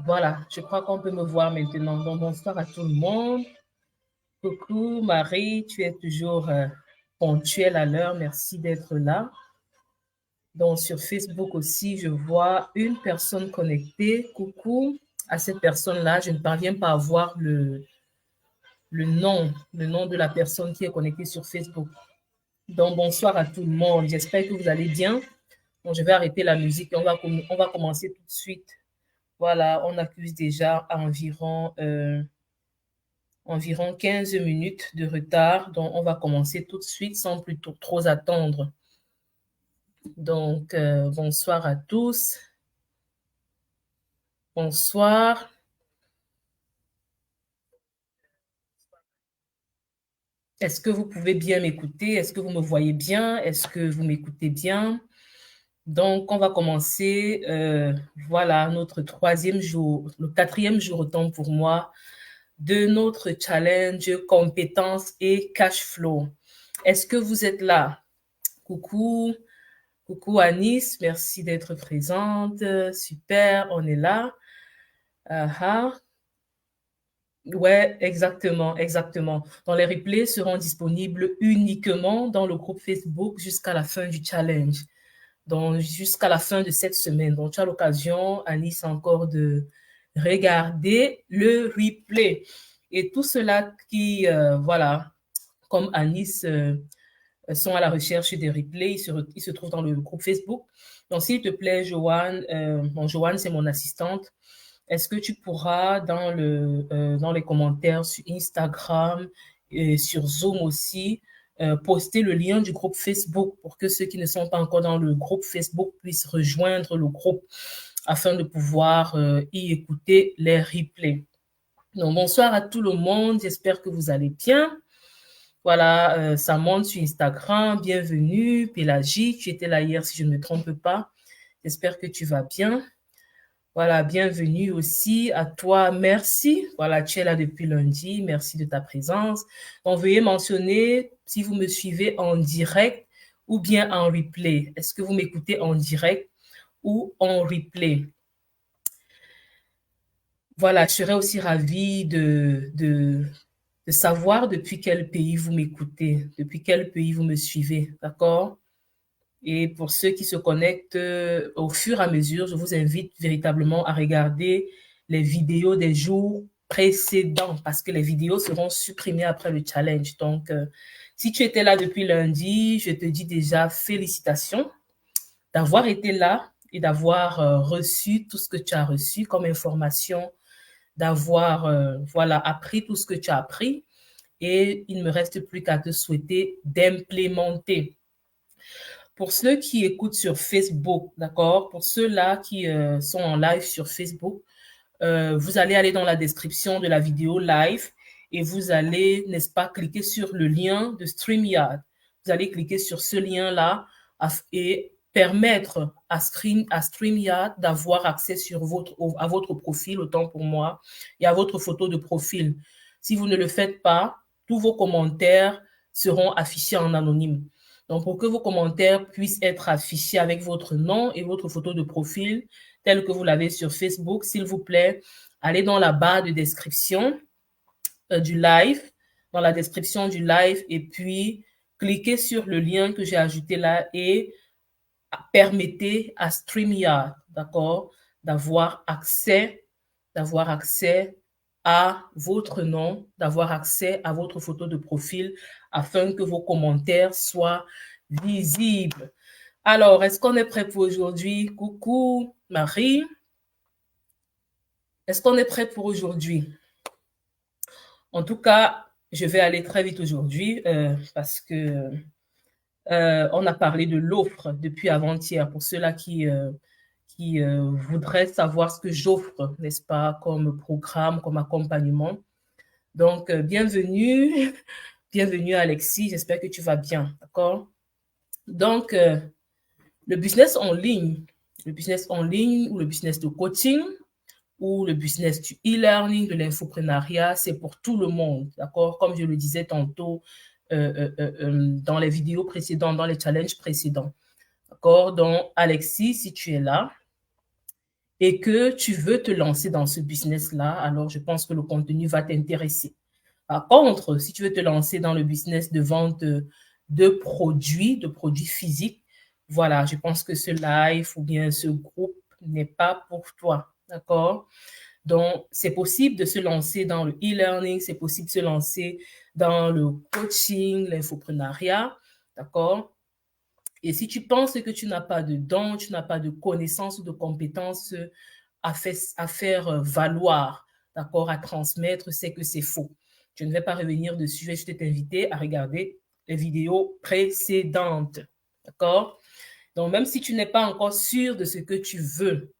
Voilà, je crois qu'on peut me voir maintenant. Donc, bonsoir à tout le monde. Coucou Marie, tu es toujours ponctuelle à l'heure. Merci d'être là. Donc, sur Facebook aussi, je vois une personne connectée. Coucou à cette personne-là. Je ne parviens pas à voir le nom de la personne qui est connectée sur Facebook. Donc, bonsoir à tout le monde. J'espère que vous allez bien. Bon, je vais arrêter la musique et on va commencer tout de suite. Voilà, on accuse déjà environ 15 minutes de retard. Donc, on va commencer tout de suite sans plus trop attendre. Donc, bonsoir à tous. Bonsoir. Est-ce que vous pouvez bien m'écouter? Est-ce que vous me voyez bien? Est-ce que vous m'écoutez bien? Donc, on va commencer, voilà, notre troisième jour, le quatrième jour autant pour moi, de notre challenge compétences et cash flow. Est-ce que vous êtes là? Coucou, coucou Anis, merci d'être présente. Super, on est là. Ouais, exactement, exactement. Donc, les replays seront disponibles uniquement dans le groupe Facebook jusqu'à la fin du challenge. Donc, jusqu'à la fin de cette semaine. Donc, tu as l'occasion, Anis, encore de regarder le replay. Et tout cela qui, voilà, comme Anis, sont à la recherche des replays, ils se trouvent dans le groupe Facebook. Donc, s'il te plaît, Joanne, Joanne, c'est mon assistante. Est-ce que tu pourras, dans les commentaires sur Instagram et sur Zoom aussi, poster le lien du groupe Facebook pour que ceux qui ne sont pas encore dans le groupe Facebook puissent rejoindre le groupe afin de pouvoir y écouter les replays. Donc, bonsoir à tout le monde. J'espère que vous allez bien. Voilà, ça monte sur Instagram. Bienvenue, Pélagie. Tu étais là hier, si je ne me trompe pas. J'espère que tu vas bien. Voilà, bienvenue aussi à toi. Merci. Voilà, tu es là depuis lundi. Merci de ta présence. Donc, veuillez mentionner si vous me suivez en direct ou bien en replay. Est-ce que vous m'écoutez en direct ou en replay? Voilà, je serais aussi ravie de savoir depuis quel pays vous m'écoutez, depuis quel pays vous me suivez, d'accord? Et pour ceux qui se connectent au fur et à mesure, je vous invite véritablement à regarder les vidéos des jours précédents parce que les vidéos seront supprimées après le challenge. Donc, si tu étais là depuis lundi, je te dis déjà félicitations d'avoir été là et d'avoir reçu tout ce que tu as reçu comme information, d'avoir voilà, appris tout ce que tu as appris. Et il ne me reste plus qu'à te souhaiter d'implémenter. Pour ceux qui écoutent sur Facebook, d'accord, pour ceux-là qui sont en live sur Facebook, vous allez aller dans la description de la vidéo live et vous allez, n'est-ce pas, cliquer sur le lien de StreamYard. Vous allez cliquer sur ce lien-là et permettre à StreamYard d'avoir accès à votre profil, autant pour moi, et à votre photo de profil. Si vous ne le faites pas, tous vos commentaires seront affichés en anonyme. Donc, pour que vos commentaires puissent être affichés avec votre nom et votre photo de profil, tel que vous l'avez sur Facebook, s'il vous plaît, allez dans la barre de description du live, dans la description du live, et puis cliquez sur le lien que j'ai ajouté là et permettez à StreamYard, d'accord, d'avoir accès à votre nom, d'avoir accès à votre photo de profil afin que vos commentaires soient visibles. Alors, est-ce qu'on est prêt pour aujourd'hui? Coucou, Marie. Est-ce qu'on est prêt pour aujourd'hui? En tout cas, je vais aller très vite aujourd'hui parce que on a parlé de l'offre depuis avant-hier pour ceux-là qui voudraient savoir ce que j'offre, n'est-ce pas, comme programme, comme accompagnement. Donc, bienvenue, bienvenue Alexis, j'espère que tu vas bien, d'accord? Donc, le business en ligne ou le business de coaching ou le business du e-learning, de l'infoprenariat, c'est pour tout le monde, d'accord? Comme je le disais tantôt dans les vidéos précédentes, dans les challenges précédents, d'accord? Donc, Alexis, si tu es là, et que tu veux te lancer dans ce business-là, alors je pense que le contenu va t'intéresser. Par contre, si tu veux te lancer dans le business de vente de produits physiques, voilà, je pense que ce live ou bien ce groupe n'est pas pour toi, d'accord? Donc, c'est possible de se lancer dans le e-learning, c'est possible de se lancer dans le coaching, l'infoprenariat, d'accord? Et si tu penses que tu n'as pas de dons, tu n'as pas de connaissances ou de compétences à faire valoir, d'accord, à transmettre, c'est que c'est faux. Je ne vais pas revenir dessus, je vais juste t'inviter à regarder les vidéos précédentes, d'accord? Donc, même si tu n'es pas encore sûr de ce que tu veux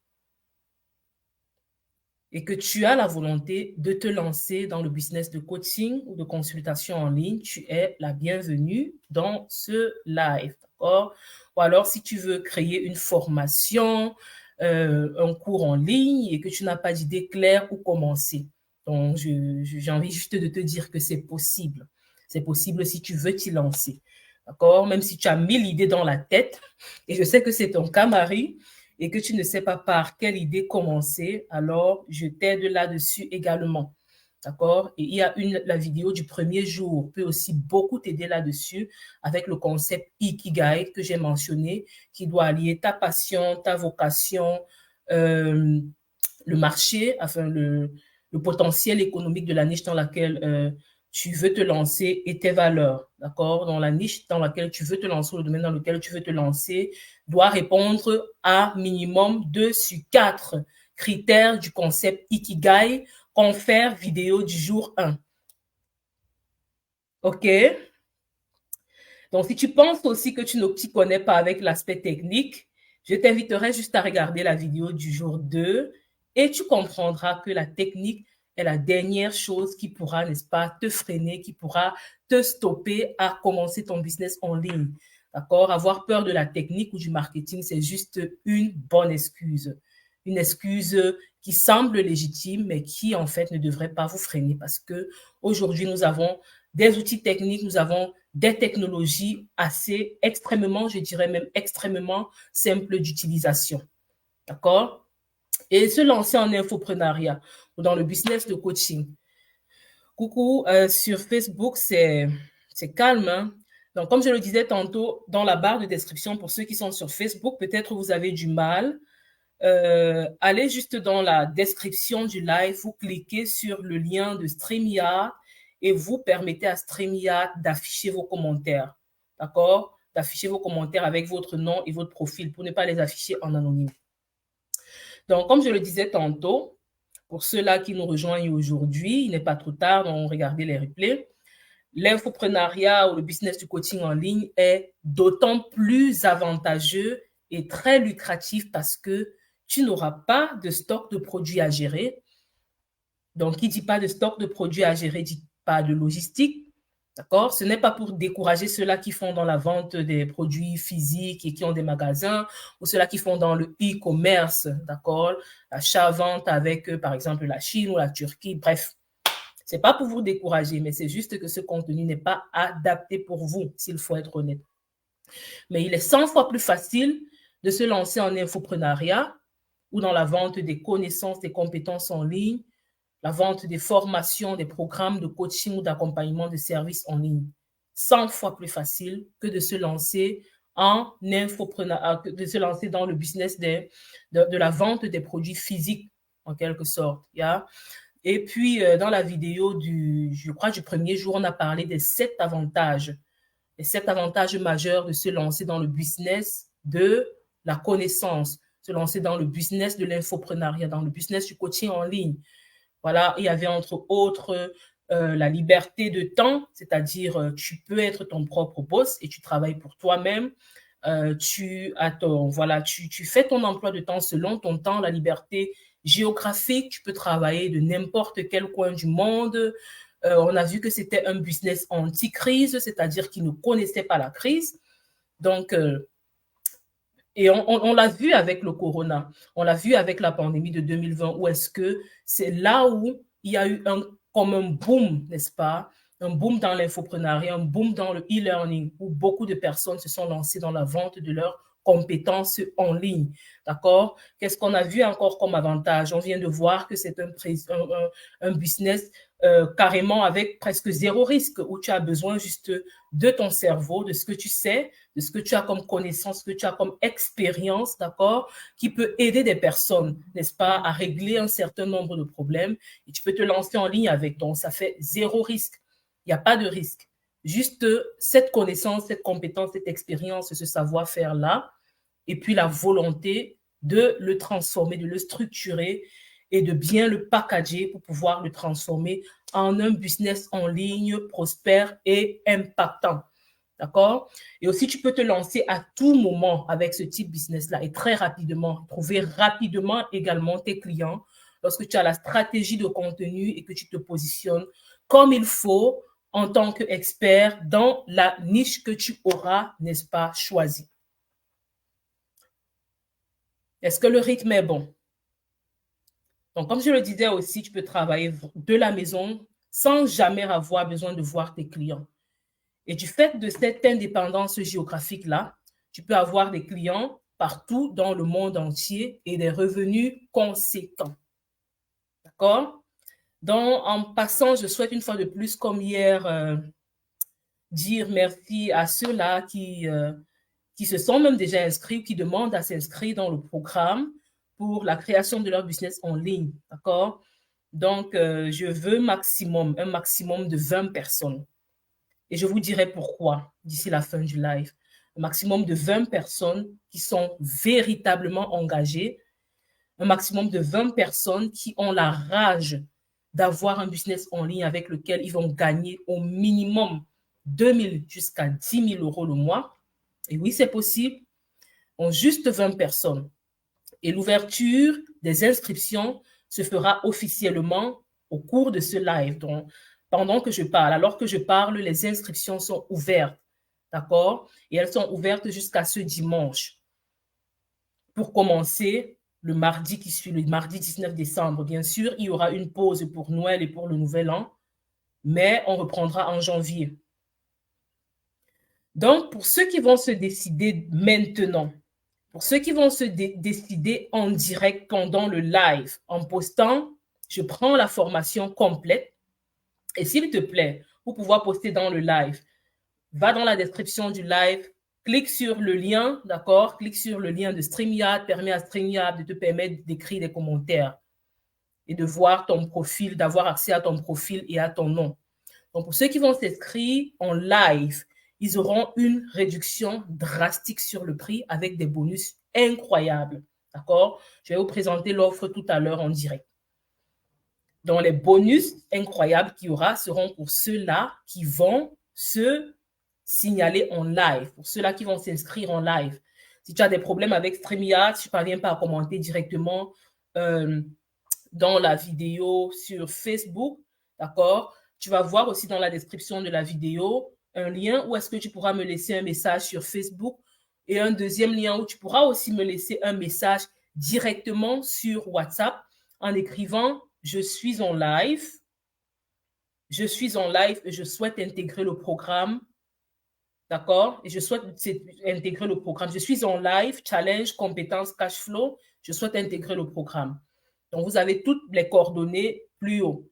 et que tu as la volonté de te lancer dans le business de coaching ou de consultation en ligne, tu es la bienvenue dans ce live, d'accord? Ou alors, si tu veux créer une formation, un cours en ligne et que tu n'as pas d'idée claire où commencer. Donc, j'ai envie juste de te dire que c'est possible. C'est possible si tu veux t'y lancer, d'accord? Même si tu as 1000 idées dans la tête, et je sais que c'est ton cas, Marie, et que tu ne sais pas par quelle idée commencer, alors je t'aide là-dessus également. D'accord? Et il y a la vidéo du premier jour peut aussi beaucoup t'aider là-dessus avec le concept Ikigai que j'ai mentionné, qui doit allier ta passion, ta vocation, euh, le marché, enfin le potentiel économique de la niche dans laquelle tu veux te lancer et tes valeurs, d'accord? Dans la niche dans laquelle tu veux te lancer, le domaine dans lequel tu veux te lancer, doit répondre à minimum 2 sur 4 critères du concept Ikigai, confère vidéo du jour 1. OK? Donc, si tu penses aussi que tu ne t'y connais pas avec l'aspect technique, je t'inviterai juste à regarder la vidéo du jour 2 et tu comprendras que la technique est la dernière chose qui pourra, n'est-ce pas, te freiner, qui pourra te stopper à commencer ton business en ligne. D'accord? Avoir peur de la technique ou du marketing, c'est juste une bonne excuse. Une excuse qui semble légitime, mais qui, en fait, ne devrait pas vous freiner parce que aujourd'hui, nous avons des outils techniques, nous avons des technologies assez extrêmement, je dirais même extrêmement simples d'utilisation. D'accord? Et se lancer en infoprenariat ou dans le business de coaching. Coucou, sur Facebook, c'est calme. Hein? Donc, comme je le disais tantôt, dans la barre de description, pour ceux qui sont sur Facebook, peut-être vous avez du mal. Allez juste dans la description du live, vous cliquez sur le lien de StreamYard et vous permettez à StreamYard d'afficher vos commentaires. D'accord? D'afficher vos commentaires avec votre nom et votre profil pour ne pas les afficher en anonyme. Donc, comme je le disais tantôt, pour ceux-là qui nous rejoignent aujourd'hui, il n'est pas trop tard, donc regardez les replays. L'infoprenariat ou le business du coaching en ligne est d'autant plus avantageux et très lucratif parce que tu n'auras pas de stock de produits à gérer. Donc, qui dit pas de stock de produits à gérer, dit pas de logistique. D'accord? Ce n'est pas pour décourager ceux-là qui font dans la vente des produits physiques et qui ont des magasins ou ceux-là qui font dans le e-commerce, d'accord? L'achat-vente avec, par exemple, la Chine ou la Turquie. Bref, c'est pas pour vous décourager, mais c'est juste que ce contenu n'est pas adapté pour vous, s'il faut être honnête. Mais il est 100 fois plus facile de se lancer en infoprenariat ou dans la vente des connaissances, des compétences en ligne, la vente des formations, des programmes de coaching ou d'accompagnement de services en ligne. 100 fois plus facile que de se lancer en infoprenariat, de se lancer dans le business de la vente des produits physiques, en quelque sorte. Yeah? Et puis, dans la vidéo je crois, du premier jour, on a parlé des 7 avantages. Les 7 avantages majeurs de se lancer dans le business de la connaissance, se lancer dans le business de l'infoprenariat, dans le business du coaching en ligne. Voilà, il y avait entre autres la liberté de temps, c'est-à-dire tu peux être ton propre boss et tu travailles pour toi-même. Tu fais ton emploi de temps selon ton temps, la liberté géographique, tu peux travailler de n'importe quel coin du monde. On a vu que c'était un business anti-crise, c'est-à-dire qu'il ne connaissait pas la crise. Donc, et on l'a vu avec le corona, on l'a vu avec la pandémie de 2020, où est-ce que c'est là où il y a eu comme un boom, n'est-ce pas? Un boom dans l'infoprenariat, un boom dans le e-learning, où beaucoup de personnes se sont lancées dans la vente de leurs compétences en ligne. D'accord? Qu'est-ce qu'on a vu encore comme avantage? On vient de voir que c'est un business carrément avec presque zéro risque, où tu as besoin juste de ton cerveau, de ce que tu sais, de ce que tu as comme connaissance, ce que tu as comme expérience, d'accord, qui peut aider des personnes, n'est-ce pas, à régler un certain nombre de problèmes, et tu peux te lancer en ligne avec. Donc, ça fait zéro risque. Il n'y a pas de risque. Juste cette connaissance, cette compétence, cette expérience, ce savoir-faire-là, et puis la volonté de le transformer, de le structurer et de bien le packager pour pouvoir le transformer en un business en ligne prospère et impactant. D'accord? Et aussi, tu peux te lancer à tout moment avec ce type de business-là et très rapidement, trouver rapidement également tes clients lorsque tu as la stratégie de contenu et que tu te positionnes comme il faut en tant qu'expert dans la niche que tu auras, n'est-ce pas, choisie. Est-ce que le rythme est bon? Donc, comme je le disais aussi, tu peux travailler de la maison sans jamais avoir besoin de voir tes clients. Et du fait de cette indépendance géographique-là, tu peux avoir des clients partout dans le monde entier et des revenus conséquents. D'accord? Donc, en passant, je souhaite une fois de plus, comme hier, dire merci à ceux-là qui se sont même déjà inscrits, qui demandent à s'inscrire dans le programme pour la création de leur business en ligne. D'accord? Donc, je veux un maximum de 20 personnes. Et je vous dirai pourquoi d'ici la fin du live. Un maximum de 20 personnes qui sont véritablement engagées, un maximum de 20 personnes qui ont la rage d'avoir un business en ligne avec lequel ils vont gagner au minimum 2 000 jusqu'à 10 000 euros le mois. Et oui, c'est possible, en juste 20 personnes. Et l'ouverture des inscriptions se fera officiellement au cours de ce live. Donc, pendant que je parle, alors que je parle, les inscriptions sont ouvertes, d'accord? Et elles sont ouvertes jusqu'à ce dimanche. Pour commencer, le mardi qui suit, le mardi 19 décembre, bien sûr, il y aura une pause pour Noël et pour le Nouvel An, mais on reprendra en janvier. Donc, pour ceux qui vont se décider maintenant, pour ceux qui vont se décider en direct pendant le live, en postant, je prends la formation complète. Et s'il te plaît, pour pouvoir poster dans le live, va dans la description du live, clique sur le lien, d'accord? Clique sur le lien de StreamYard, permet à StreamYard de te permettre d'écrire des commentaires et de voir ton profil, d'avoir accès à ton profil et à ton nom. Donc, pour ceux qui vont s'inscrire en live, ils auront une réduction drastique sur le prix avec des bonus incroyables. D'accord? Je vais vous présenter l'offre tout à l'heure en direct. Donc, les bonus incroyables qu'il y aura seront pour ceux-là qui vont se signaler en live, pour ceux-là qui vont s'inscrire en live. Si tu as des problèmes avec StreamYard, si tu ne parviens pas à commenter directement dans la vidéo sur Facebook, d'accord? Tu vas voir aussi dans la description de la vidéo un lien où est-ce que tu pourras me laisser un message sur Facebook et un deuxième lien où tu pourras aussi me laisser un message directement sur WhatsApp en écrivant « Je suis en live. Je suis en live et je souhaite intégrer le programme. » D'accord? Et je souhaite intégrer le programme. Je suis en live, challenge, compétences, cash flow. Je souhaite intégrer le programme. Donc, vous avez toutes les coordonnées plus haut.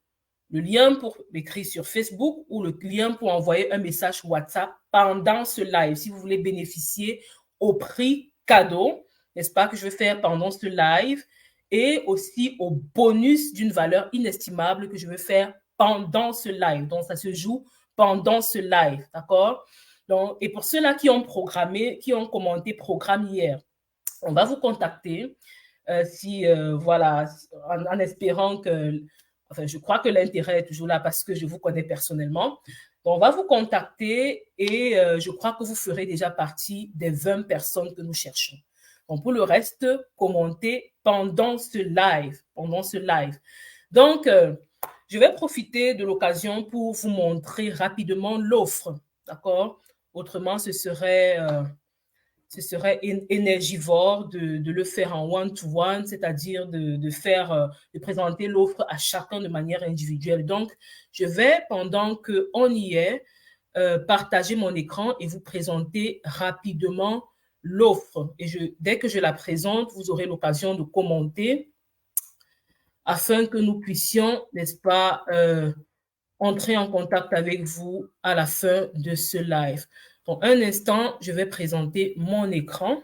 Le lien pour écrire sur Facebook ou le lien pour envoyer un message WhatsApp pendant ce live, si vous voulez bénéficier au prix cadeau, n'est-ce pas, que je vais faire pendant ce live, et aussi au bonus d'une valeur inestimable que je vais faire pendant ce live. Donc, ça se joue pendant ce live, d'accord? Donc, et pour ceux-là qui ont programmé, qui ont commenté programme hier, on va vous contacter voilà, en espérant que, enfin, je crois que l'intérêt est toujours là parce que je vous connais personnellement. Donc, on va vous contacter et je crois que vous ferez déjà partie des 20 personnes que nous cherchons. Donc, pour le reste, commentez pendant ce live, Donc, je vais profiter de l'occasion pour vous montrer rapidement l'offre, d'accord? Autrement, ce serait énergivore de le faire en one-to-one, c'est-à-dire de présenter l'offre à chacun de manière individuelle. Donc, je vais, pendant qu'on y est, partager mon écran et vous présenter rapidement l'offre. Et dès que je la présente, vous aurez l'occasion de commenter afin que nous puissions, n'est-ce pas, entrer en contact avec vous à la fin de ce live. Donc, un instant, je vais présenter mon écran.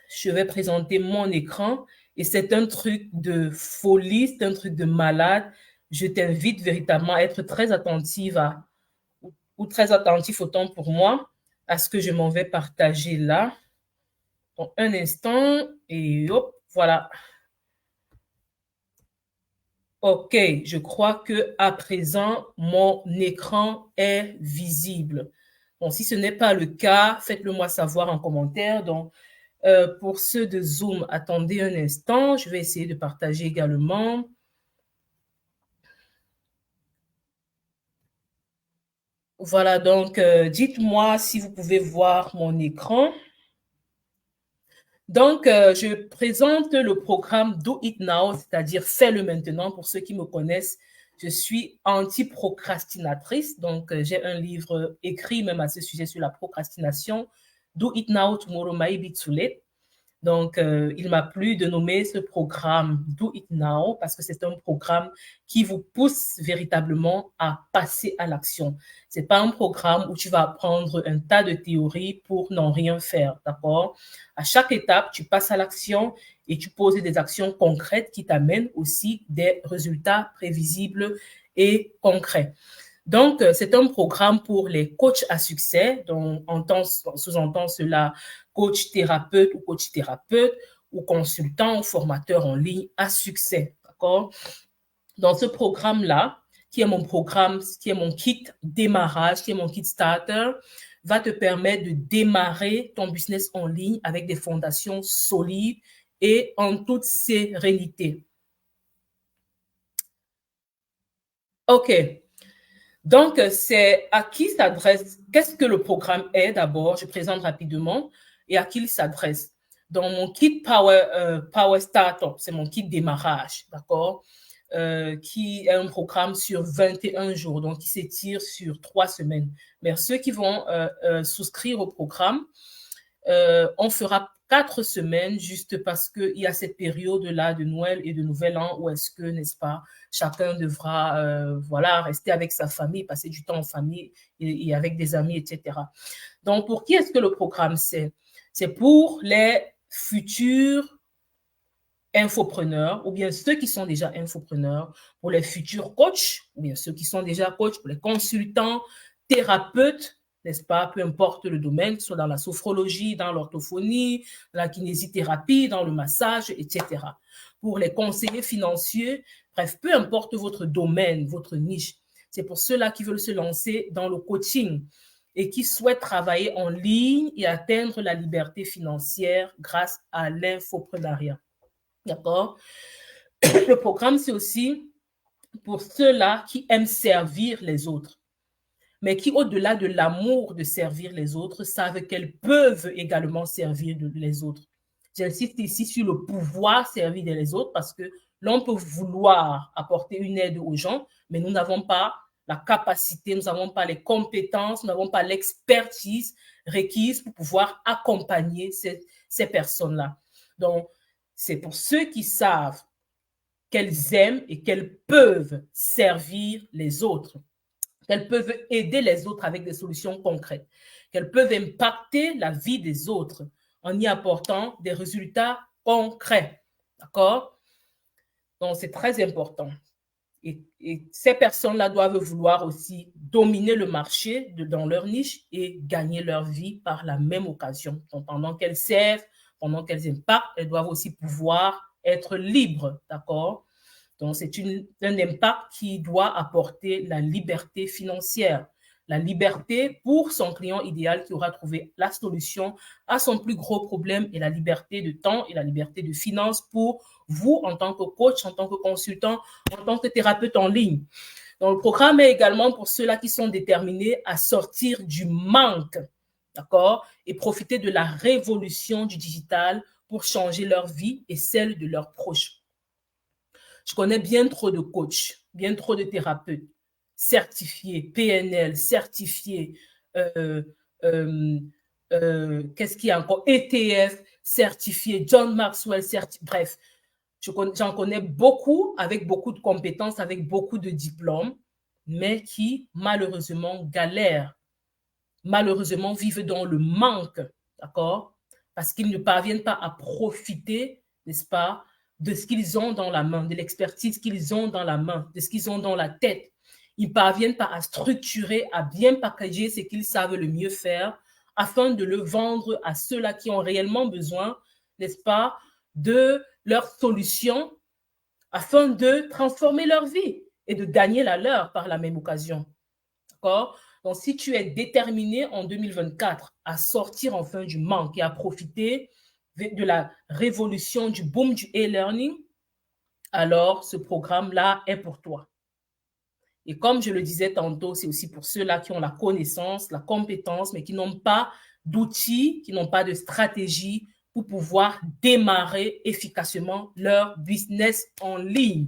Je vais présenter mon écran et c'est un truc de folie, c'est un truc de malade. Je t'invite véritablement à être très attentive ou très attentif autant pour moi à ce que je m'en vais partager là. Donc, un instant et hop, voilà. OK, je crois que à présent, mon écran est visible. Bon, si ce n'est pas le cas, faites-le moi savoir en commentaire. Donc, pour ceux de Zoom, attendez un instant. Je vais essayer de partager également. Voilà, donc, dites-moi si vous pouvez voir mon écran. Donc, je présente le programme Do It Now, c'est-à-dire fais-le maintenant. Pour ceux qui me connaissent, je suis anti-procrastinatrice. Donc, j'ai un livre écrit même à ce sujet sur la procrastination. Do It Now, Tomorrow Might Be Too Late. Donc, il m'a plu de nommer ce programme Do It Now parce que c'est un programme qui vous pousse véritablement à passer à l'action. C'est pas un programme où tu vas apprendre un tas de théories pour n'en rien faire, d'accord? À chaque étape, tu passes à l'action et tu poses des actions concrètes qui t'amènent aussi des résultats prévisibles et concrets. Donc, c'est un programme pour les coachs à succès, dont sous-entend cela coach thérapeute ou coach thérapeute ou consultant ou formateur en ligne à succès, d'accord? Dans ce programme-là, qui est mon programme, qui est mon kit démarrage, qui est mon kit starter, va te permettre de démarrer ton business en ligne avec des fondations solides et en toute sérénité. OK. Donc, c'est à qui s'adresse, qu'est-ce que le programme est d'abord, je présente rapidement, et à qui il s'adresse. Dans mon kit Power Startup, c'est mon kit démarrage, d'accord, qui est un programme sur 21 jours, donc qui s'étire sur 3 semaines. Mais ceux qui vont souscrire au programme, on fera 4 semaines juste parce qu'il y a cette période-là de Noël et de Nouvel An où est-ce que, n'est-ce pas, chacun devra voilà, rester avec sa famille, passer du temps en famille et avec des amis, etc. Donc, pour qui est-ce que le programme c'est? C'est pour les futurs infopreneurs ou bien ceux qui sont déjà infopreneurs, pour les futurs coachs ou bien ceux qui sont déjà coachs, pour les consultants, thérapeutes, n'est-ce pas, peu importe le domaine, que ce soit dans la sophrologie, dans l'orthophonie, dans la kinésithérapie, dans le massage, etc. Pour les conseillers financiers, bref, peu importe votre domaine, votre niche, c'est pour ceux-là qui veulent se lancer dans le coaching et qui souhaitent travailler en ligne et atteindre la liberté financière grâce à l'infoprenariat. D'accord? Le programme, c'est aussi pour ceux-là qui aiment servir les autres, mais qui, au-delà de l'amour de servir les autres, savent qu'elles peuvent également servir les autres. J'insiste ici sur le pouvoir servir les autres parce que l'on peut vouloir apporter une aide aux gens, mais nous n'avons pas la capacité, nous n'avons pas les compétences, nous n'avons pas l'expertise requise pour pouvoir accompagner ces personnes-là. Donc, c'est pour ceux qui savent qu'elles aiment et qu'elles peuvent servir les autres, qu'elles peuvent aider les autres avec des solutions concrètes, qu'elles peuvent impacter la vie des autres en y apportant des résultats concrets. D'accord? Donc, c'est très important. Et ces personnes-là doivent vouloir aussi dominer le marché dans leur niche et gagner leur vie par la même occasion. Donc, pendant qu'elles servent, pendant qu'elles impactent, elles doivent aussi pouvoir être libres, d'accord? Donc, c'est un impact qui doit apporter la liberté financière, la liberté pour son client idéal qui aura trouvé la solution à son plus gros problème et la liberté de temps et la liberté de finances pour vous en tant que coach, en tant que consultant, en tant que thérapeute en ligne. Donc, le programme est également pour ceux-là qui sont déterminés à sortir du manque, d'accord, et profiter de la révolution du digital pour changer leur vie et celle de leurs proches. Je connais bien trop de coachs, bien trop de thérapeutes certifiés, PNL, certifiés, qu'est-ce qu'il y a encore? ETF certifié, John Maxwell certifié, bref. J'en connais beaucoup, avec beaucoup de compétences, avec beaucoup de diplômes, mais qui, malheureusement, galèrent. Malheureusement, vivent dans le manque, d'accord? Parce qu'ils ne parviennent pas à profiter, n'est-ce pas, de ce qu'ils ont dans la main, de l'expertise qu'ils ont dans la main, de ce qu'ils ont dans la tête. Ils ne parviennent pas à structurer, à bien packager ce qu'ils savent le mieux faire afin de le vendre à ceux-là qui ont réellement besoin, n'est-ce pas, de leurs solutions afin de transformer leur vie et de gagner la leur par la même occasion. D'accord? Donc, si tu es déterminé en 2024 à sortir enfin du manque et à profiter de la révolution, du boom du e-learning, alors ce programme-là est pour toi. Et comme je le disais tantôt, c'est aussi pour ceux-là qui ont la connaissance, la compétence, mais qui n'ont pas d'outils, qui n'ont pas de stratégie pour pouvoir démarrer efficacement leur business en ligne.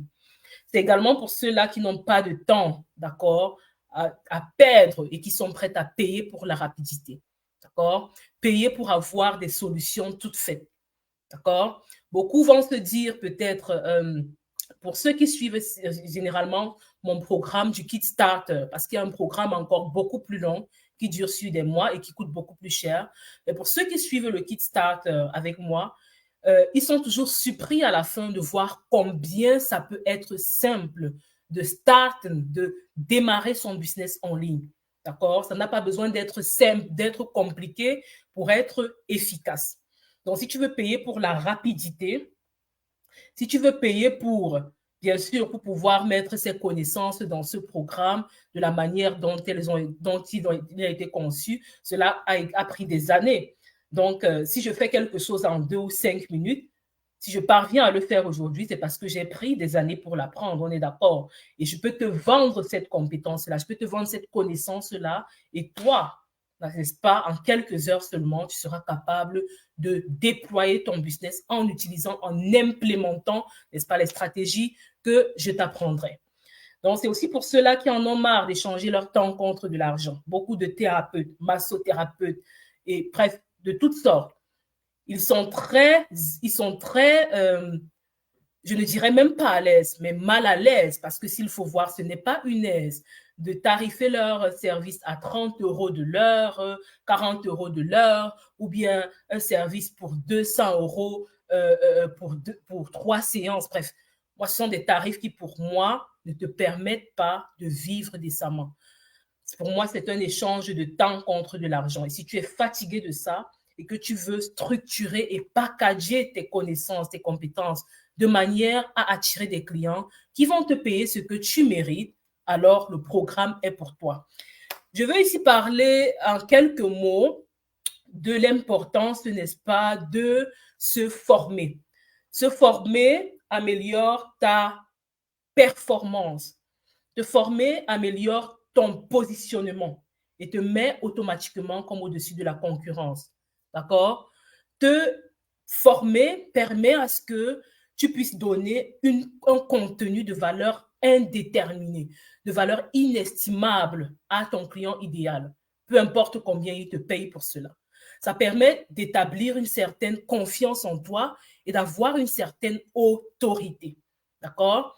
C'est également pour ceux-là qui n'ont pas de temps, d'accord, à perdre et qui sont prêts à payer pour la rapidité, d'accord? Payer pour avoir des solutions toutes faites, d'accord? Beaucoup vont se dire peut-être, pour ceux qui suivent généralement mon programme du Kit Starter, parce qu'il y a un programme encore beaucoup plus long qui dure sur des mois et qui coûte beaucoup plus cher. Mais pour ceux qui suivent le Kit Starter avec moi, ils sont toujours surpris à la fin de voir combien ça peut être simple de start, de démarrer son business en ligne. D'accord? Ça n'a pas besoin d'être simple, d'être compliqué pour être efficace. Donc, si tu veux payer pour la rapidité, si tu veux payer pour, bien sûr, pour pouvoir mettre ces connaissances dans ce programme de la manière dont il a été conçu, cela a pris des années. Donc, si je fais quelque chose en 2 ou 5 minutes, si je parviens à le faire aujourd'hui, c'est parce que j'ai pris des années pour l'apprendre, on est d'accord. Et je peux te vendre cette compétence-là, je peux te vendre cette connaissance-là. Et toi, n'est-ce pas, en quelques heures seulement, tu seras capable de déployer ton business en utilisant, en implémentant, n'est-ce pas, les stratégies que je t'apprendrai. Donc, c'est aussi pour ceux-là qui en ont marre d'échanger leur temps contre de l'argent. Beaucoup de thérapeutes, massothérapeutes, et bref, de toutes sortes. Ils sont très, je ne dirais même pas à l'aise, mais mal à l'aise, parce que s'il faut voir, ce n'est pas une aise de tarifer leur service à 30 € de l'heure, 40 € de l'heure, ou bien un service pour 200 € pour 3 séances. Bref, moi, ce sont des tarifs qui, pour moi, ne te permettent pas de vivre décemment. Pour moi, c'est un échange de temps contre de l'argent. Et si tu es fatigué de ça et que tu veux structurer et packager tes connaissances, tes compétences de manière à attirer des clients qui vont te payer ce que tu mérites, alors le programme est pour toi. Je veux ici parler en quelques mots de l'importance, n'est-ce pas, de se former. Se former améliore ta performance. Te former améliore ton positionnement et te met automatiquement comme au-dessus de la concurrence. D'accord? Te former permet à ce que tu puisses donner un contenu de valeur indéterminée, de valeur inestimable à ton client idéal, peu importe combien il te paye pour cela. Ça permet d'établir une certaine confiance en toi et d'avoir une certaine autorité. D'accord?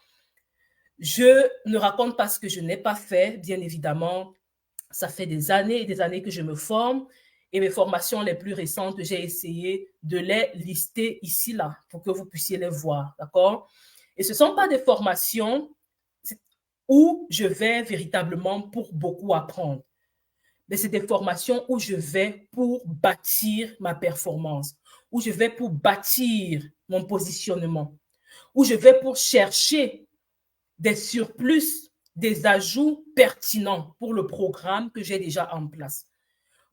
Je ne raconte pas ce que je n'ai pas fait, bien évidemment. Ça fait des années et des années que je me forme et mes formations les plus récentes, j'ai essayé de les lister ici, là, pour que vous puissiez les voir, d'accord? Et ce ne sont pas des formations où je vais véritablement pour beaucoup apprendre, mais c'est des formations où je vais pour bâtir ma performance, où je vais pour bâtir mon positionnement, où je vais pour chercher des surplus, des ajouts pertinents pour le programme que j'ai déjà en place,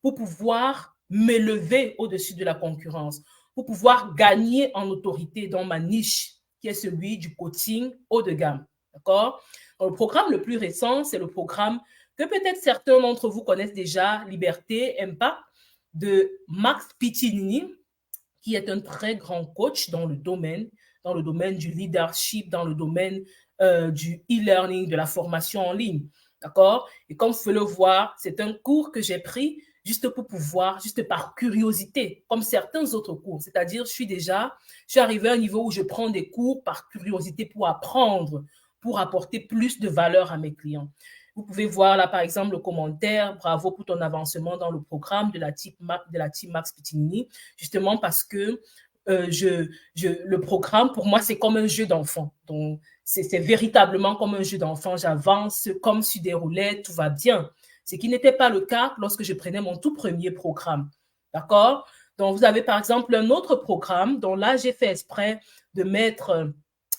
pour pouvoir m'élever au-dessus de la concurrence, pour pouvoir gagner en autorité dans ma niche, qui est celui du coaching haut de gamme. D'accord? Le programme le plus récent, c'est le programme que peut-être certains d'entre vous connaissent déjà, Liberté, Impact, de Max Piccinini, qui est un très grand coach dans le domaine du leadership, dans le domaine du e-learning, de la formation en ligne. D'accord? Et comme vous pouvez le voir, c'est un cours que j'ai pris juste pour pouvoir, juste par curiosité, comme certains autres cours. C'est-à-dire, je suis arrivée à un niveau où je prends des cours par curiosité pour apprendre, pour apporter plus de valeur à mes clients. Vous pouvez voir là, par exemple, le commentaire, bravo pour ton avancement dans le programme de la team Max Pitinini, justement parce que le programme, pour moi, c'est comme un jeu d'enfant. Donc, c'est véritablement comme un jeu d'enfant. J'avance comme sur des roulettes, tout va bien. Ce qui n'était pas le cas lorsque je prenais mon tout premier programme. D'accord? Donc, vous avez par exemple un autre programme dont là, j'ai fait exprès de mettre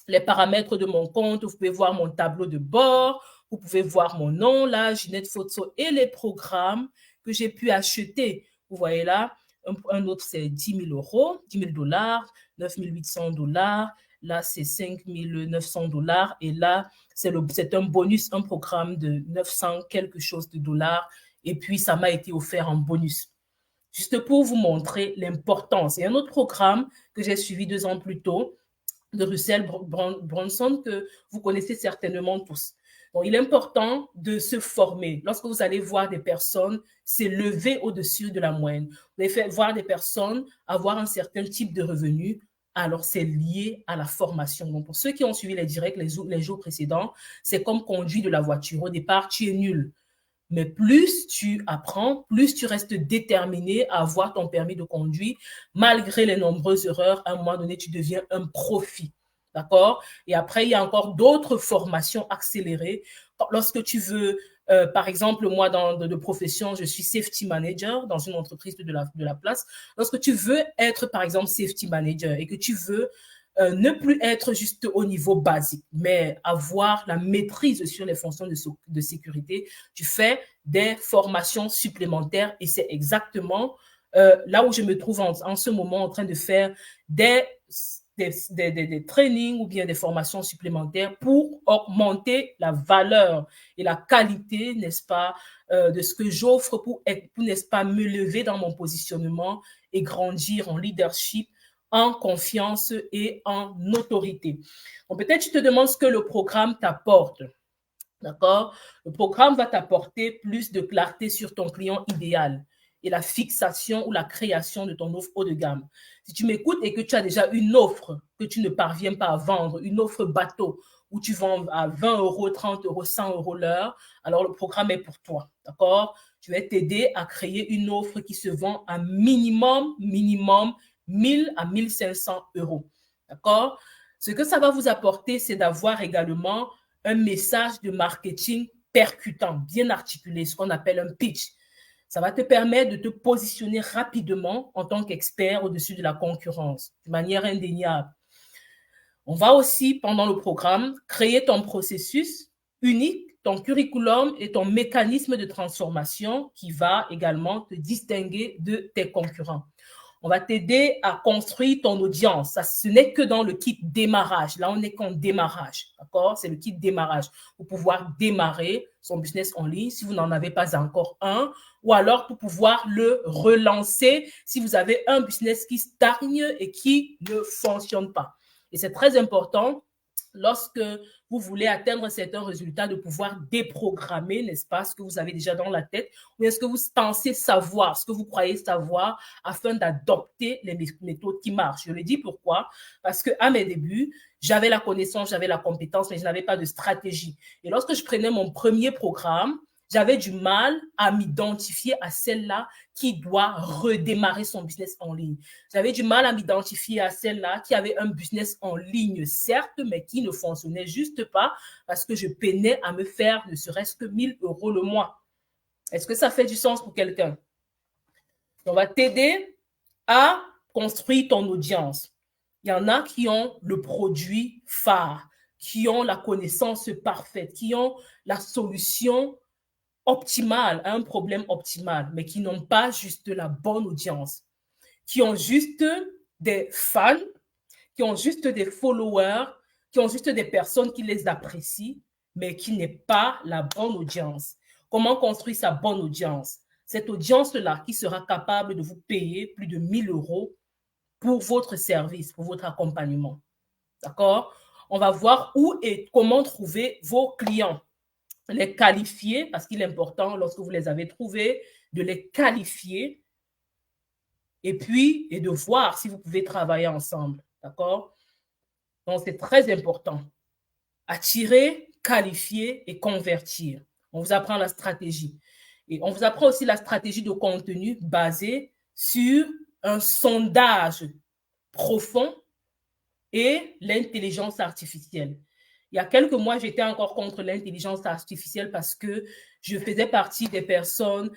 les paramètres de mon compte. Vous pouvez voir mon tableau de bord. Vous pouvez voir mon nom, là, Ginette Photo et les programmes que j'ai pu acheter. Vous voyez là, un autre, c'est 10 000 euros, 10 000 dollars, 9 800 dollars. Là, c'est 5 900 dollars. Et là, c'est un bonus, un programme de 900 quelque chose de dollars. Et puis, ça m'a été offert en bonus. Juste pour vous montrer l'importance. Et un autre programme que j'ai suivi 2 ans plus tôt, de Russell Brunson, que vous connaissez certainement tous. Donc, il est important de se former. Lorsque vous allez voir des personnes s'élever au-dessus de la moyenne, vous allez voir des personnes avoir un certain type de revenu, alors c'est lié à la formation. Donc, pour ceux qui ont suivi les directs les jours précédents, c'est comme conduire de la voiture. Au départ, tu es nul. Mais plus tu apprends, plus tu restes déterminé à avoir ton permis de conduire, malgré les nombreuses erreurs, à un moment donné, tu deviens un profit. D'accord? Et après, il y a encore d'autres formations accélérées. Lorsque tu veux, par exemple, moi, de profession, je suis safety manager dans une entreprise de la place. Lorsque tu veux être, par exemple, safety manager et que tu veux ne plus être juste au niveau basique, mais avoir la maîtrise sur les fonctions de sécurité, tu fais des formations supplémentaires et c'est exactement là où je me trouve en ce moment en train de faire des trainings ou bien des formations supplémentaires pour augmenter la valeur et la qualité, n'est-ce pas, de ce que j'offre pour, n'est-ce pas, me lever dans mon positionnement et grandir en leadership, en confiance et en autorité. Donc, peut-être tu te demandes ce que le programme t'apporte. D'accord? Le programme va t'apporter plus de clarté sur ton client idéal et la fixation ou la création de ton offre haut de gamme. Si tu m'écoutes et que tu as déjà une offre que tu ne parviens pas à vendre, une offre bateau où tu vends à 20 euros, 30 euros, 100 euros l'heure, alors le programme est pour toi. D'accord? Je vais t'aider à créer une offre qui se vend à minimum 1000 à 1500 euros. D'accord? Ce que ça va vous apporter, c'est d'avoir également un message de marketing percutant, bien articulé, ce qu'on appelle un pitch. Ça va te permettre de te positionner rapidement en tant qu'expert au-dessus de la concurrence, de manière indéniable. On va aussi, pendant le programme, créer ton processus unique, ton curriculum et ton mécanisme de transformation qui va également te distinguer de tes concurrents. On va t'aider à construire ton audience. Ça, ce n'est que dans le kit démarrage. Là, on n'est qu'en démarrage. D'accord? C'est le kit démarrage pour pouvoir démarrer son business en ligne si vous n'en avez pas encore un, ou alors pour pouvoir le relancer si vous avez un business qui stagne et qui ne fonctionne pas. Et c'est très important lorsque vous voulez atteindre certains résultats, de pouvoir déprogrammer, n'est-ce pas, ce que vous avez déjà dans la tête, ou est-ce que vous pensez savoir, ce que vous croyez savoir, afin d'adopter les méthodes qui marchent. Je le dis pourquoi? Parce qu'à mes débuts, j'avais la connaissance, j'avais la compétence, mais je n'avais pas de stratégie. Et lorsque je prenais mon premier programme, j'avais du mal à m'identifier à celle-là qui doit redémarrer son business en ligne. J'avais du mal à m'identifier à celle-là qui avait un business en ligne, certes, mais qui ne fonctionnait juste pas parce que je peinais à me faire ne serait-ce que 1000 euros le mois. Est-ce que ça fait du sens pour quelqu'un? On va t'aider à construire ton audience. Il y en a qui ont le produit phare, qui ont la connaissance parfaite, qui ont la solution optimale à un problème optimal, mais qui n'ont pas juste la bonne audience, qui ont juste des fans, qui ont juste des followers, qui ont juste des personnes qui les apprécient, mais qui n'est pas la bonne audience. Comment construire sa bonne audience? Cette audience-là qui sera capable de vous payer plus de 1000 euros pour votre service, pour votre accompagnement. D'accord? On va voir où et comment trouver vos clients. les qualifier, parce qu'il est important, lorsque vous les avez trouvés, de les qualifier et puis de voir si vous pouvez travailler ensemble. D'accord? Donc, c'est très important. Attirer, qualifier et convertir. On vous apprend la stratégie. Et on vous apprend aussi la stratégie de contenu basée sur un sondage profond et l'intelligence artificielle. Il y a quelques mois, j'étais encore contre l'intelligence artificielle parce que je faisais partie des personnes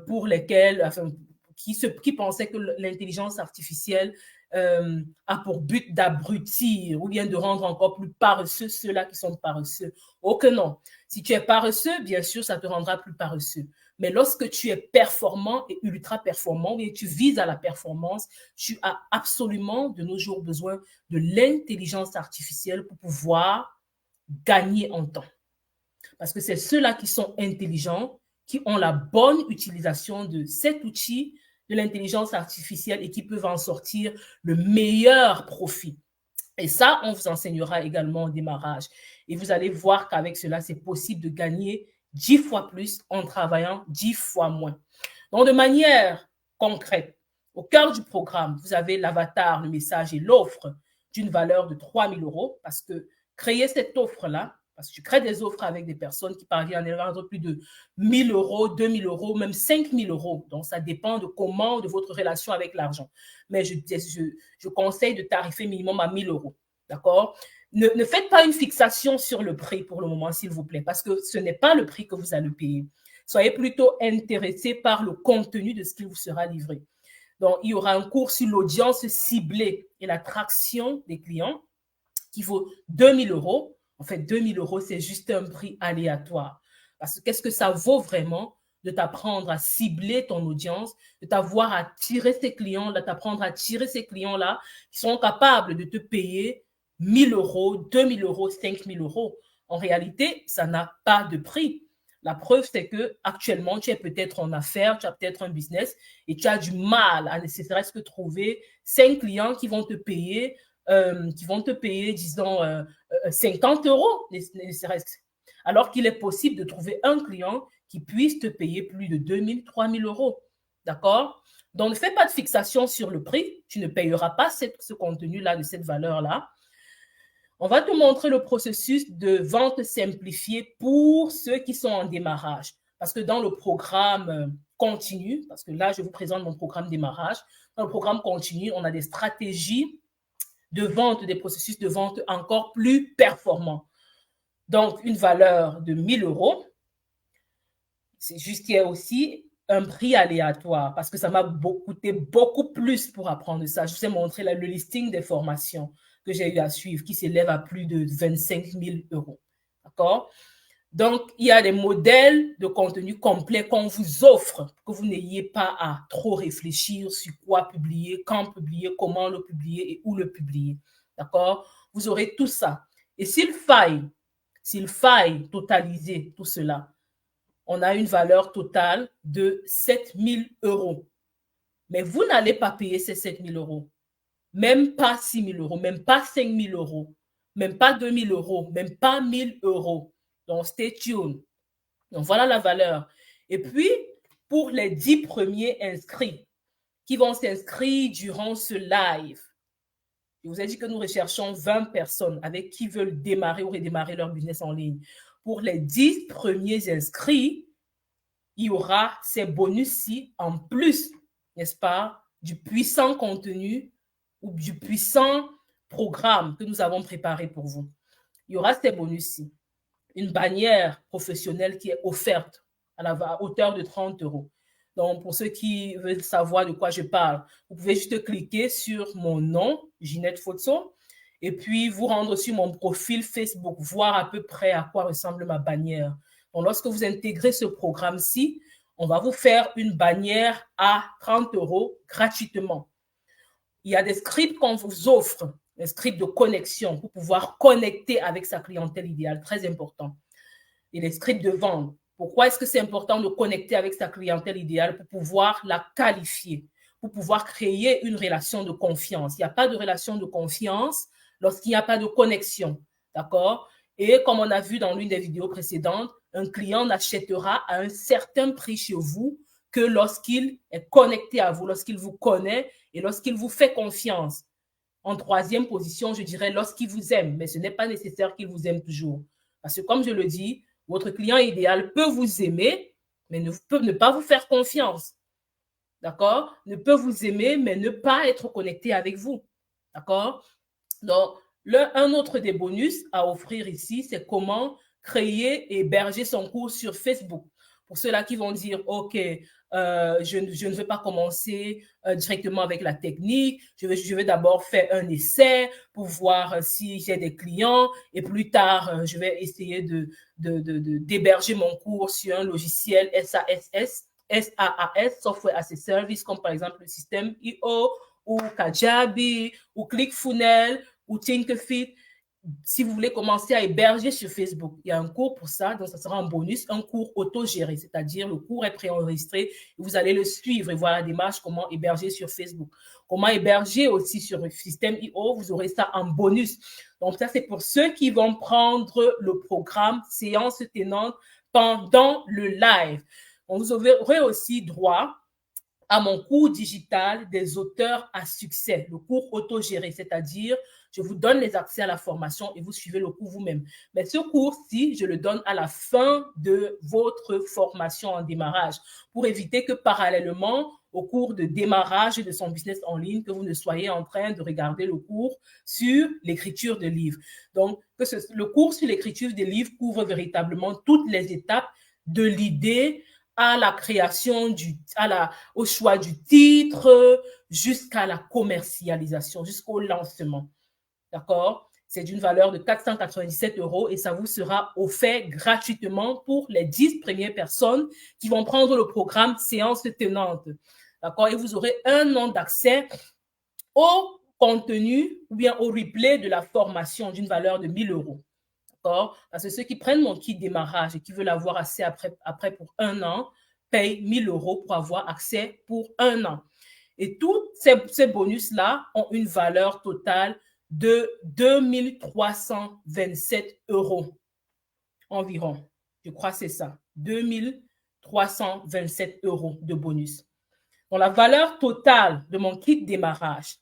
pour lesquelles, enfin, qui pensaient que l'intelligence artificielle a pour but d'abrutir ou bien de rendre encore plus paresseux ceux-là qui sont paresseux. Oh que non. Si tu es paresseux, bien sûr, ça te rendra plus paresseux. Mais lorsque tu es performant et ultra performant et tu vises à la performance, tu as absolument de nos jours besoin de l'intelligence artificielle pour pouvoir gagner en temps. Parce que c'est ceux-là qui sont intelligents, qui ont la bonne utilisation de cet outil de l'intelligence artificielle et qui peuvent en sortir le meilleur profit. Et ça, on vous enseignera également au démarrage. Et vous allez voir qu'avec cela, c'est possible de gagner 10 fois plus en travaillant 10 fois moins. Donc, de manière concrète, au cœur du programme, vous avez l'avatar, le message et l'offre d'une valeur de 3 000 euros parce que créer cette offre-là, parce que tu crées des offres avec des personnes qui parviennent à vendre plus de 1 000 euros, 2 000 euros, même 5 000 euros. Donc, ça dépend de comment, de votre relation avec l'argent. Mais je conseille de tarifer minimum à 1 000 euros. D'accord? Ne faites pas une fixation sur le prix pour le moment, s'il vous plaît, parce que ce n'est pas le prix que vous allez payer. Soyez plutôt intéressé par le contenu de ce qui vous sera livré. Donc, il y aura un cours sur l'audience ciblée et l'attraction des clients qui vaut 2 000 euros. En fait, 2 000 euros, c'est juste un prix aléatoire. Parce que qu'est-ce que ça vaut vraiment de t'apprendre à cibler ton audience, de t'avoir à tirer ces clients, de t'apprendre à tirer ces clients-là qui sont capables de te payer 1 000 euros, 2 000 euros, 5 000 euros. En réalité, ça n'a pas de prix. La preuve, c'est que actuellement, tu es peut-être en affaires, tu as peut-être un business et tu as du mal à ne serait-ce que trouver 5 clients qui vont te payer, disons, 50 euros, alors qu'il est possible de trouver un client qui puisse te payer plus de 2 000, 3 000 euros. D'accord? Donc, ne fais pas de fixation sur le prix. Tu ne payeras pas ce contenu-là, de cette valeur-là. On va te montrer le processus de vente simplifiée pour ceux qui sont en démarrage. Parce que dans le programme continu, parce que là, je vous présente mon programme démarrage, dans le programme continu, on a des stratégies de vente, des processus de vente encore plus performants. Donc, une valeur de 1 000 euros. C'est juste qu'il y a aussi un prix aléatoire parce que ça m'a coûté beaucoup plus pour apprendre ça. Je vous ai montré le listing des formations que j'ai eu à suivre qui s'élève à plus de 25 000 euros. D'accord? Donc, il y a des modèles de contenu complet qu'on vous offre, que vous n'ayez pas à trop réfléchir sur quoi publier, quand publier, comment le publier et où le publier. D'accord? Vous aurez tout ça. Et s'il faille totaliser tout cela, on a une valeur totale de 7 000 euros. Mais vous n'allez pas payer ces 7 000 euros. Même pas 6 000 euros, même pas 5 000 euros, même pas 2 000 euros, même pas 1 000 euros. Donc, stay tuned. Donc, voilà la valeur. Et puis, pour les 10 premiers inscrits qui vont s'inscrire durant ce live, je vous ai dit que nous recherchons 20 personnes avec qui veulent démarrer ou redémarrer leur business en ligne. Pour les 10 premiers inscrits, il y aura ces bonus-ci en plus, n'est-ce pas, du puissant contenu ou du puissant programme que nous avons préparé pour vous. Il y aura ces bonus-ci. Une bannière professionnelle qui est offerte à la hauteur de 30 euros. Donc, pour ceux qui veulent savoir de quoi je parle, vous pouvez juste cliquer sur mon nom, Ginette Fotso, et puis vous rendre sur mon profil Facebook, voir à peu près à quoi ressemble ma bannière. Donc, lorsque vous intégrez ce programme-ci, on va vous faire une bannière à 30 euros gratuitement. Il y a des scripts qu'on vous offre, des scripts de connexion pour pouvoir connecter avec sa clientèle idéale, très important. Et les scripts de vente. Pourquoi est-ce que c'est important de connecter avec sa clientèle idéale? Pour pouvoir la qualifier, pour pouvoir créer une relation de confiance. Il n'y a pas de relation de confiance lorsqu'il n'y a pas de connexion, d'accord? Et comme on a vu dans l'une des vidéos précédentes, un client n'achètera à un certain prix chez vous que lorsqu'il est connecté à vous, lorsqu'il vous connaît et lorsqu'il vous fait confiance. En troisième position, je dirais lorsqu'il vous aime, mais ce n'est pas nécessaire qu'il vous aime toujours. Parce que comme je le dis, votre client idéal peut vous aimer, mais peut ne pas vous faire confiance. D'accord? Ne peut vous aimer, mais ne pas être connecté avec vous. D'accord? Donc, un autre des bonus à offrir ici, c'est comment créer et héberger son cours sur Facebook. Pour ceux-là qui vont dire, OK, je ne veux pas commencer directement avec la technique, je vais d'abord faire un essai pour voir si j'ai des clients et plus tard, je vais essayer d'héberger mon cours sur un logiciel SaaS, Software as a Service, comme par exemple le système IO ou Kajabi ou ClickFunnels ou Thinkific. Si vous voulez commencer à héberger sur Facebook, il y a un cours pour ça, donc ça sera un bonus, un cours auto-géré, c'est-à-dire le cours est préenregistré, vous allez le suivre et voir la démarche, comment héberger sur Facebook. Comment héberger aussi sur le système IO, vous aurez ça en bonus. Donc ça, c'est pour ceux qui vont prendre le programme séance tenante pendant le live. Donc, vous aurez aussi droit à mon cours digital des auteurs à succès, le cours autogéré, c'est-à-dire je vous donne les accès à la formation et vous suivez le cours vous-même. Mais ce cours-ci, je le donne à la fin de votre formation en démarrage pour éviter que parallèlement au cours de démarrage de son business en ligne, que vous ne soyez en train de regarder le cours sur l'écriture de livres. Donc, le cours sur l'écriture des livres couvre véritablement toutes les étapes de l'idée à la création, au choix du titre, jusqu'à la commercialisation, jusqu'au lancement. D'accord? C'est d'une valeur de 497 € et ça vous sera offert gratuitement pour les 10 premières personnes qui vont prendre le programme séance tenante. D'accord? Et vous aurez un an d'accès au contenu ou bien au replay de la formation d'une valeur de 1 000 €. D'accord? Parce que ceux qui prennent mon kit démarrage et qui veulent avoir accès après pour un an, payent 1 000 € pour avoir accès pour un an. Et tous ces bonus-là ont une valeur totale de 2 327 € environ. Je crois que c'est ça. 2 327 € de bonus. Donc, la valeur totale de mon kit démarrage,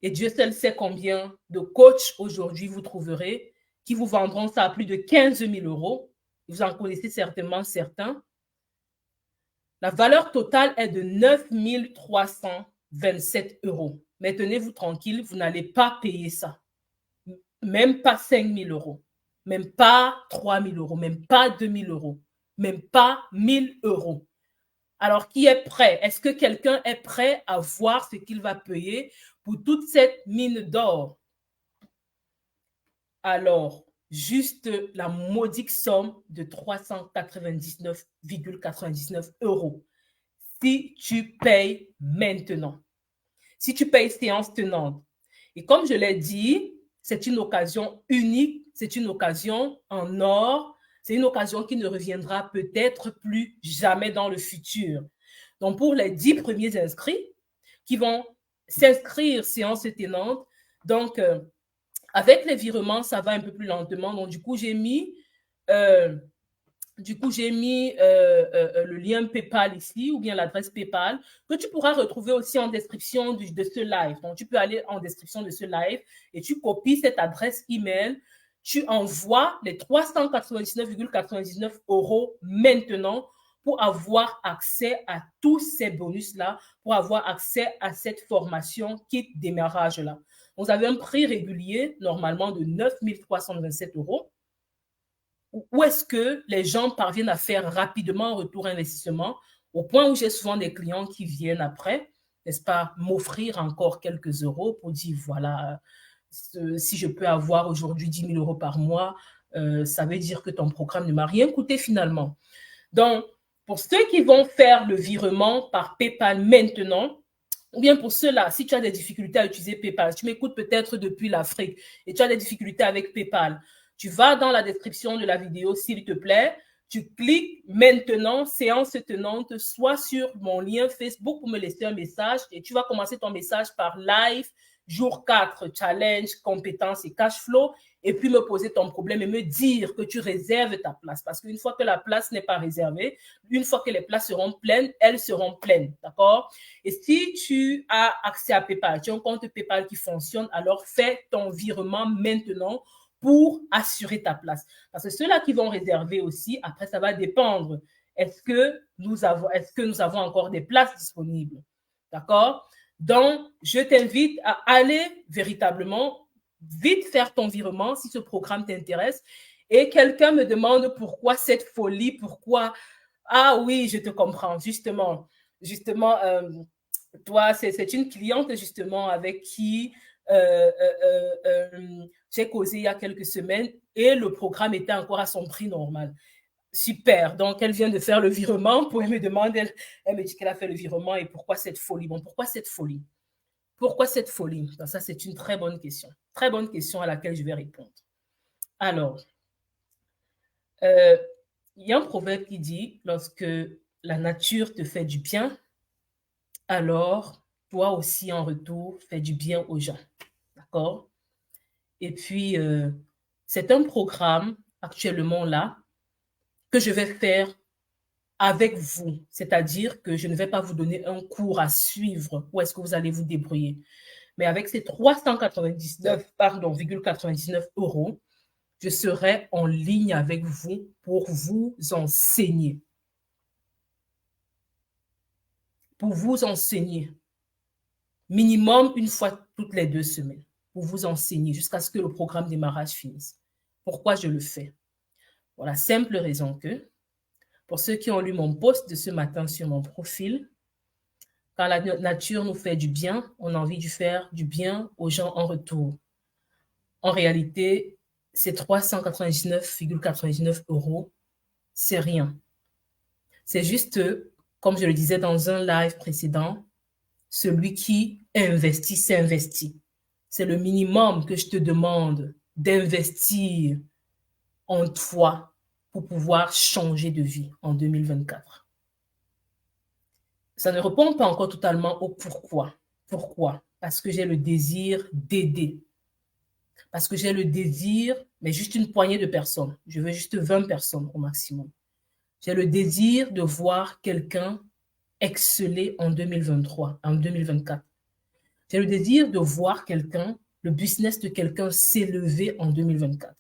et Dieu seul sait combien de coachs aujourd'hui vous trouverez qui vous vendront ça à plus de 15 000 €. Vous en connaissez certainement certains. La valeur totale est de 9 327 €. Mais tenez-vous tranquille, vous n'allez pas payer ça. Même pas 5 000 €, même pas 3 000 €, même pas 2 000 €, même pas 1 000 €. Alors, qui est prêt? Est-ce que quelqu'un est prêt à voir ce qu'il va payer pour toute cette mine d'or? Alors, juste la modique somme de 399,99 € si tu payes maintenant, si tu payes séance tenante. Et comme je l'ai dit, c'est une occasion unique, c'est une occasion en or, c'est une occasion qui ne reviendra peut-être plus jamais dans le futur. Donc, pour les 10 premiers inscrits qui vont s'inscrire séance tenante, donc, avec les virements, ça va un peu plus lentement. Donc, du coup, j'ai mis le lien PayPal ici, ou bien l'adresse PayPal, que tu pourras retrouver aussi en description de ce live. Donc, tu peux aller en description de ce live et tu copies cette adresse email. Tu envoies les 399,99 € maintenant pour avoir accès à tous ces bonus-là, pour avoir accès à cette formation kit démarrage-là. Vous avez un prix régulier, normalement, de 9 327 €. Où est-ce que les gens parviennent à faire rapidement un retour investissement, au point où j'ai souvent des clients qui viennent après, n'est-ce pas, m'offrir encore quelques euros pour dire, voilà, si je peux avoir aujourd'hui 10 000 € par mois, ça veut dire que ton programme ne m'a rien coûté finalement. Donc, pour ceux qui vont faire le virement par PayPal maintenant, ou bien pour ceux-là, si tu as des difficultés à utiliser PayPal, tu m'écoutes peut-être depuis l'Afrique et tu as des difficultés avec PayPal, tu vas dans la description de la vidéo, s'il te plaît, tu cliques maintenant, séance tenante, soit sur mon lien Facebook pour me laisser un message et tu vas commencer ton message par live, jour 4, challenge, compétences et cash flow, et puis me poser ton problème et me dire que tu réserves ta place. Parce qu'une fois que la place n'est pas réservée, une fois que les places seront pleines, elles seront pleines, d'accord? Et si tu as accès à PayPal, tu as un compte PayPal qui fonctionne, alors fais ton virement maintenant pour assurer ta place. Parce que ceux-là qui vont réserver aussi, après, ça va dépendre. Est-ce que nous avons encore des places disponibles? D'accord? Donc, je t'invite à aller véritablement vite faire ton virement si ce programme t'intéresse. Et quelqu'un me demande pourquoi cette folie, pourquoi... Ah oui, je te comprends, justement. Justement, toi, c'est une cliente justement avec qui j'ai causé il y a quelques semaines et le programme était encore à son prix normal. Super. Donc, elle vient de faire le virement. Pour elle me demande, elle me dit qu'elle a fait le virement et pourquoi cette folie? Bon, pourquoi cette folie? Pourquoi cette folie? Donc, ça, c'est une très bonne question. Très bonne question à laquelle je vais répondre. Alors, il y a un proverbe qui dit, lorsque la nature te fait du bien, alors toi aussi en retour, fais du bien aux gens. D'accord? Et puis, c'est un programme actuellement là que je vais faire avec vous. C'est-à-dire que je ne vais pas vous donner un cours à suivre où est-ce que vous allez vous débrouiller. Mais avec ces 399,99 €, je serai en ligne avec vous pour vous enseigner. Pour vous enseigner. Minimum une fois toutes les 2 semaines. Pour vous enseigner jusqu'à ce que le programme démarrage finisse. Pourquoi je le fais? Pour la simple raison que, pour ceux qui ont lu mon post de ce matin sur mon profil, quand la nature nous fait du bien, on a envie de faire du bien aux gens en retour. En réalité, ces 399,99 €, c'est rien. C'est juste, comme je le disais dans un live précédent, celui qui investit s'investit. C'est le minimum que je te demande d'investir en toi pour pouvoir changer de vie en 2024. Ça ne répond pas encore totalement au pourquoi. Pourquoi? Parce que j'ai le désir d'aider. Parce que j'ai le désir, mais juste une poignée de personnes. Je veux juste 20 personnes au maximum. J'ai le désir de voir quelqu'un exceller en 2023, en 2024. J'ai le désir de voir quelqu'un, le business de quelqu'un s'élever en 2024.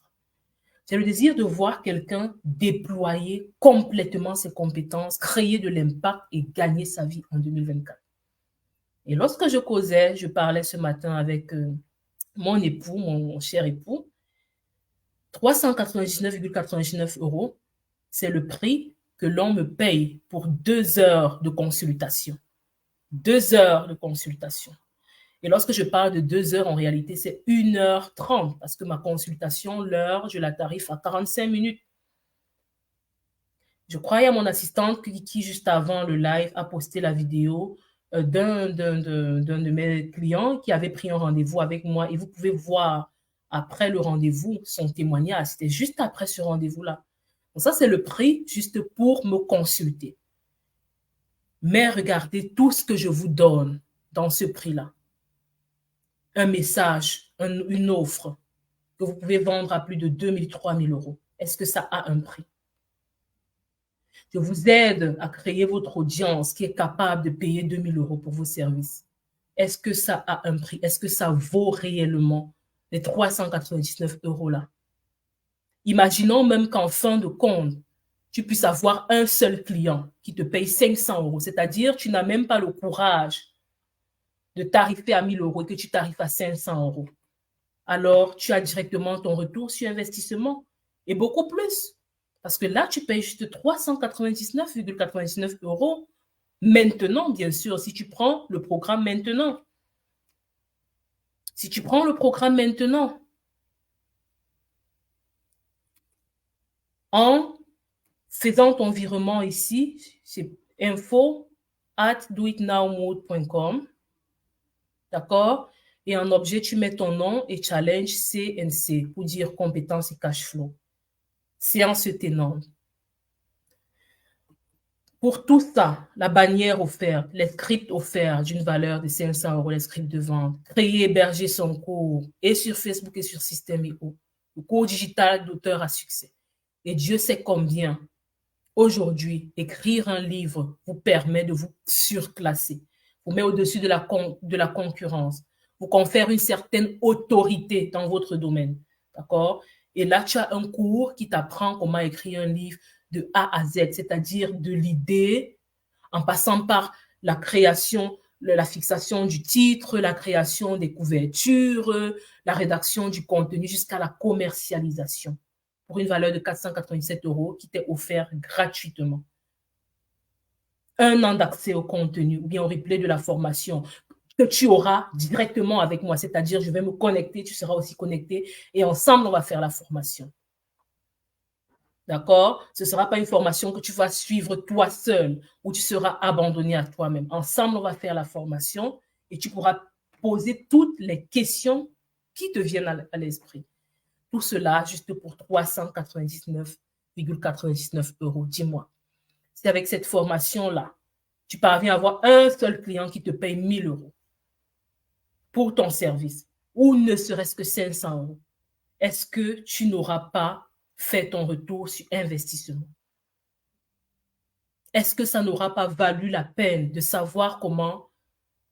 J'ai le désir de voir quelqu'un déployer complètement ses compétences, créer de l'impact et gagner sa vie en 2024. Et lorsque je causais, je parlais ce matin avec mon époux, mon cher époux, 399,99 €, c'est le prix que l'on me paye pour 2 heures de consultation. 2 heures de consultation. Et lorsque je parle de 2 heures, en réalité, c'est 1h30 parce que ma consultation, l'heure, je la tarife à 45 minutes. Je crois qu'il y a mon assistante qui, juste avant le live, a posté la vidéo d'un de mes clients qui avait pris un rendez-vous avec moi. Et vous pouvez voir après le rendez-vous son témoignage. C'était juste après ce rendez-vous-là. Donc ça, c'est le prix juste pour me consulter. Mais regardez tout ce que je vous donne dans ce prix-là. Un message, une offre que vous pouvez vendre à plus de 2 000, 3 000 €. Est-ce que ça a un prix? Je vous aide à créer votre audience qui est capable de payer 2 000 € pour vos services. Est-ce que ça a un prix? Est-ce que ça vaut réellement les 399 € là? Imaginons même qu'en fin de compte, tu puisses avoir un seul client qui te paye 500 €. C'est-à-dire, tu n'as même pas le courage de tarifer à 1 000 € et que tu tarifes à 500 €. Alors, tu as directement ton retour sur investissement et beaucoup plus. Parce que là, tu payes juste 399,99 € maintenant, bien sûr, si tu prends le programme maintenant. Si tu prends le programme maintenant, en faisant ton virement ici, c'est info@doitnowmode.com, d'accord? Et en objet, tu mets ton nom et challenge CNC pour dire compétences et cash flow. Séance tenante. Pour tout ça, la bannière offerte, les scripts offerts d'une valeur de 500 €, les scripts de vente, créer, héberger son cours, et sur Facebook et sur Système.io, le cours digital d'auteur à succès. Et Dieu sait combien, aujourd'hui, écrire un livre vous permet de vous surclasser, vous met au-dessus de la concurrence, vous confère une certaine autorité dans votre domaine, d'accord? Et là, tu as un cours qui t'apprend comment écrire un livre de A à Z, c'est-à-dire de l'idée, en passant par la création, la fixation du titre, la création des couvertures, la rédaction du contenu jusqu'à la commercialisation pour une valeur de 497 € qui t'est offert gratuitement. Un an d'accès au contenu ou bien au replay de la formation que tu auras directement avec moi, c'est-à-dire je vais me connecter, tu seras aussi connecté et ensemble, on va faire la formation. D'accord? Ce ne sera pas une formation que tu vas suivre toi seul ou tu seras abandonné à toi-même. Ensemble, on va faire la formation et tu pourras poser toutes les questions qui te viennent à l'esprit. Tout cela juste pour 399,99 €. Dis-moi, si avec cette formation-là, tu parviens à avoir un seul client qui te paye 1 000 € pour ton service ou ne serait-ce que 500 €, est-ce que tu n'auras pas fait ton retour sur investissement? Est-ce que ça n'aura pas valu la peine de savoir comment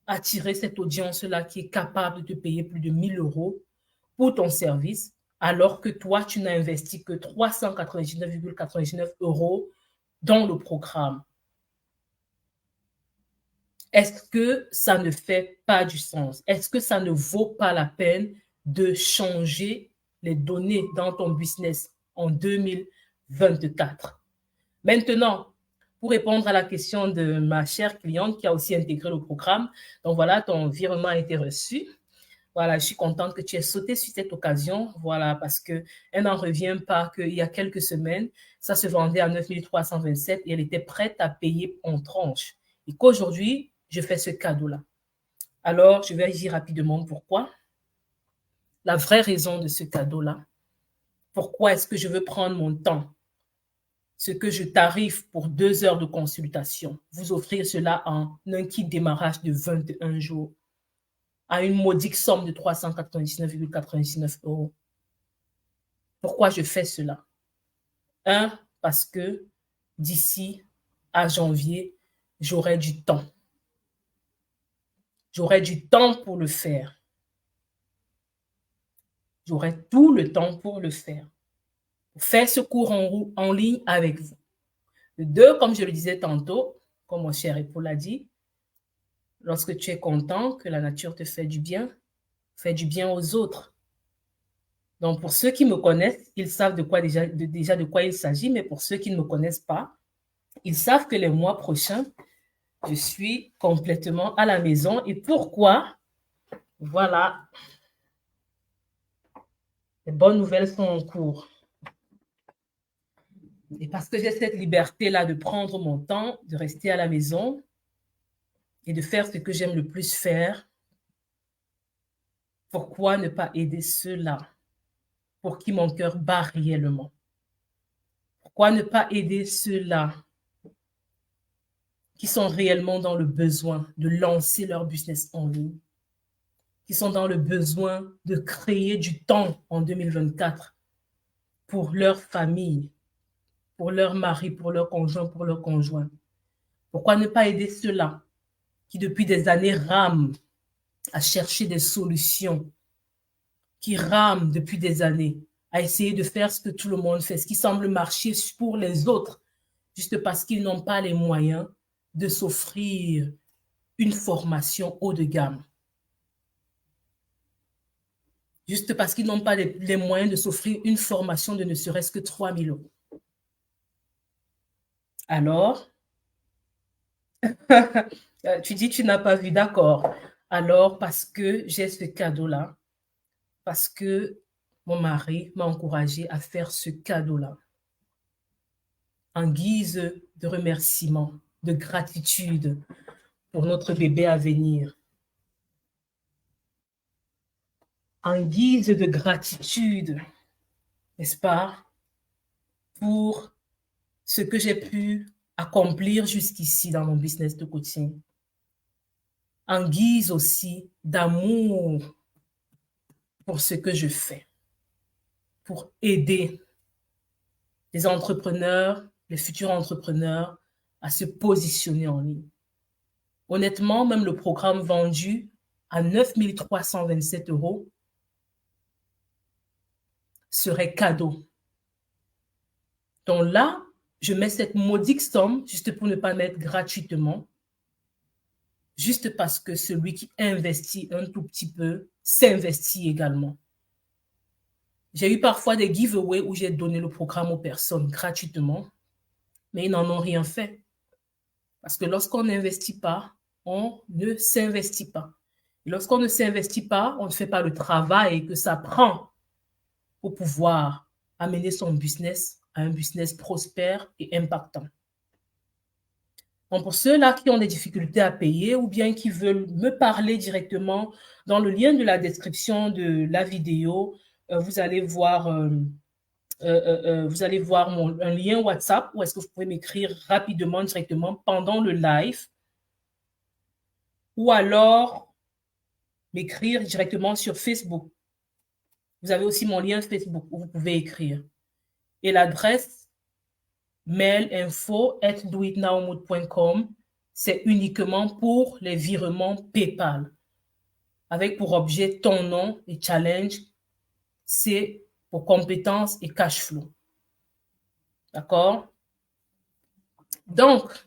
attirer cette audience-là qui est capable de te payer plus de 1 000 € pour ton service, alors que toi, tu n'as investi que 399,99 € dans le programme? Est-ce que ça ne fait pas du sens? Est-ce que ça ne vaut pas la peine de changer les données dans ton business en 2024? Maintenant, pour répondre à la question de ma chère cliente qui a aussi intégré le programme, donc voilà, ton virement a été reçu. Voilà, je suis contente que tu aies sauté sur cette occasion, voilà, parce qu'elle n'en revient pas qu'il y a quelques semaines, ça se vendait à 9 327 et elle était prête à payer en tranches. Et qu'aujourd'hui, je fais ce cadeau-là. Alors, je vais dire rapidement pourquoi. La vraie raison de ce cadeau-là, pourquoi est-ce que je veux prendre mon temps, ce que je tarife pour 2 heures de consultation, vous offrir cela en un kit démarrage de 21 jours à une modique somme de 399,99 €. Pourquoi je fais cela? Un, parce que d'ici à janvier, j'aurai du temps. J'aurai du temps pour le faire. J'aurai tout le temps pour le faire. Pour faire ce cours en ligne avec vous. Deux, comme je le disais tantôt, comme mon cher époux l'a dit, lorsque tu es content que la nature te fait du bien aux autres. Donc, pour ceux qui me connaissent, ils savent déjà de quoi il s'agit, mais pour ceux qui ne me connaissent pas, ils savent que les mois prochains, je suis complètement à la maison. Et pourquoi? Voilà, les bonnes nouvelles sont en cours. Et parce que j'ai cette liberté-là de prendre mon temps, de rester à la maison et de faire ce que j'aime le plus faire, pourquoi ne pas aider ceux-là pour qui mon cœur bat réellement? Pourquoi ne pas aider ceux-là qui sont réellement dans le besoin de lancer leur business en ligne, qui sont dans le besoin de créer du temps en 2024 pour leur famille, pour leur mari, pour leur conjoint, pour leur conjoint? Pourquoi ne pas aider ceux-là qui depuis des années rament à chercher des solutions, qui rament depuis des années à essayer de faire ce que tout le monde fait, ce qui semble marcher pour les autres, juste parce qu'ils n'ont pas les moyens de s'offrir une formation haut de gamme. Juste parce qu'ils n'ont pas les moyens de s'offrir une formation de ne serait-ce que 3 000 €. Alors, tu dis tu n'as pas vu, d'accord. Alors, parce que j'ai ce cadeau-là, parce que mon mari m'a encouragée à faire ce cadeau-là, en guise de remerciement, de gratitude pour notre bébé à venir, en guise de gratitude, n'est-ce pas, pour ce que j'ai pu accomplir jusqu'ici dans mon business de coaching, en guise aussi d'amour pour ce que je fais, pour aider les entrepreneurs, les futurs entrepreneurs à se positionner en ligne. Honnêtement, même le programme vendu à 9 327 € serait cadeau. Donc là, je mets cette modique somme juste pour ne pas mettre gratuitement, juste parce que celui qui investit un tout petit peu s'investit également. J'ai eu parfois des giveaways où j'ai donné le programme aux personnes gratuitement, mais ils n'en ont rien fait. Parce que lorsqu'on n'investit pas, on ne s'investit pas. Et lorsqu'on ne s'investit pas, on ne fait pas le travail que ça prend pour pouvoir amener son business à un business prospère et impactant. Donc pour ceux-là qui ont des difficultés à payer ou bien qui veulent me parler directement, dans le lien de la description de la vidéo, vous allez voir un lien WhatsApp où est-ce que vous pouvez m'écrire rapidement, directement pendant le live, ou alors m'écrire directement sur Facebook. Vous avez aussi mon lien Facebook où vous pouvez écrire. Et l'adresse mail info@doitnowmood.com, c'est uniquement pour les virements PayPal, avec pour objet ton nom et challenge, c'est pour compétences et cash flow. D'accord? Donc,